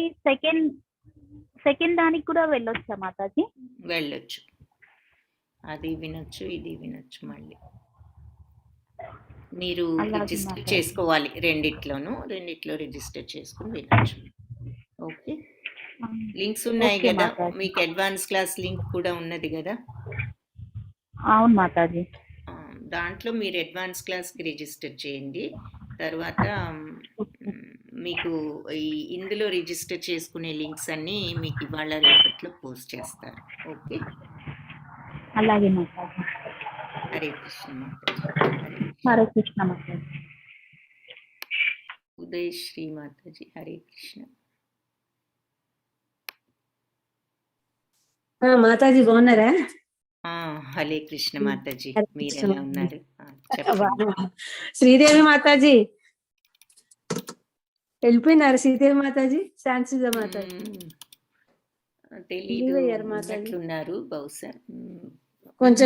Speaker 6: సెకండ్ దానికి కూడా వెళ్ళొచ్చా మాతాజీ?
Speaker 1: వెళ్ళొచ్చు. అది వినొచ్చు, ఇది వినొచ్చు. మళ్ళీ మీరు రిజిస్టర్ చేసుకోవాలి. రెండిట్లో రిజిస్టర్ చేసుకుని వినొచ్చు. ఓకే. లింక్స్ ఉన్నాయి కదా, మీకు అడ్వాన్స్ క్లాస్ లింక్ కూడా ఉన్నది కదా.
Speaker 6: అవును మాతాజీ.
Speaker 1: దాంట్లో మీరు అడ్వాన్స్ క్లాస్కి రిజిస్టర్ చేయండి. తర్వాత మీకు ఇందులో రిజిస్టర్ చేసుకునే లింక్స్ అన్నీ మీకు ఇవాళ రేపట్లో పోస్ట్ చేస్తారు. ఓకే.
Speaker 6: అలాగే మాతాజీ.
Speaker 1: హరే కృష్ణ మాతాజీ.
Speaker 6: హరే కృష్ణ మాతాజీ.
Speaker 1: ఉదయశ్రీ మాతాజీ హరే కృష్ణ.
Speaker 7: మాతాజీ బాగున్నారా?
Speaker 1: హరే కృష్ణ మాతాజీ.
Speaker 7: హరే
Speaker 1: మీరు
Speaker 7: కృష్ణ
Speaker 1: ఎలా ఉన్నారు?
Speaker 7: శ్రీదేవి మాతాజీ వెళ్ళిపోయినారు. శ్రీదేవి మాతాజీ, శాంతిసుధా మాతాజీ
Speaker 1: తెలీదు
Speaker 7: అయ్యారు మాతాజీ.
Speaker 1: ఉన్నట్లున్నారు బహుశా.
Speaker 7: కొంచెం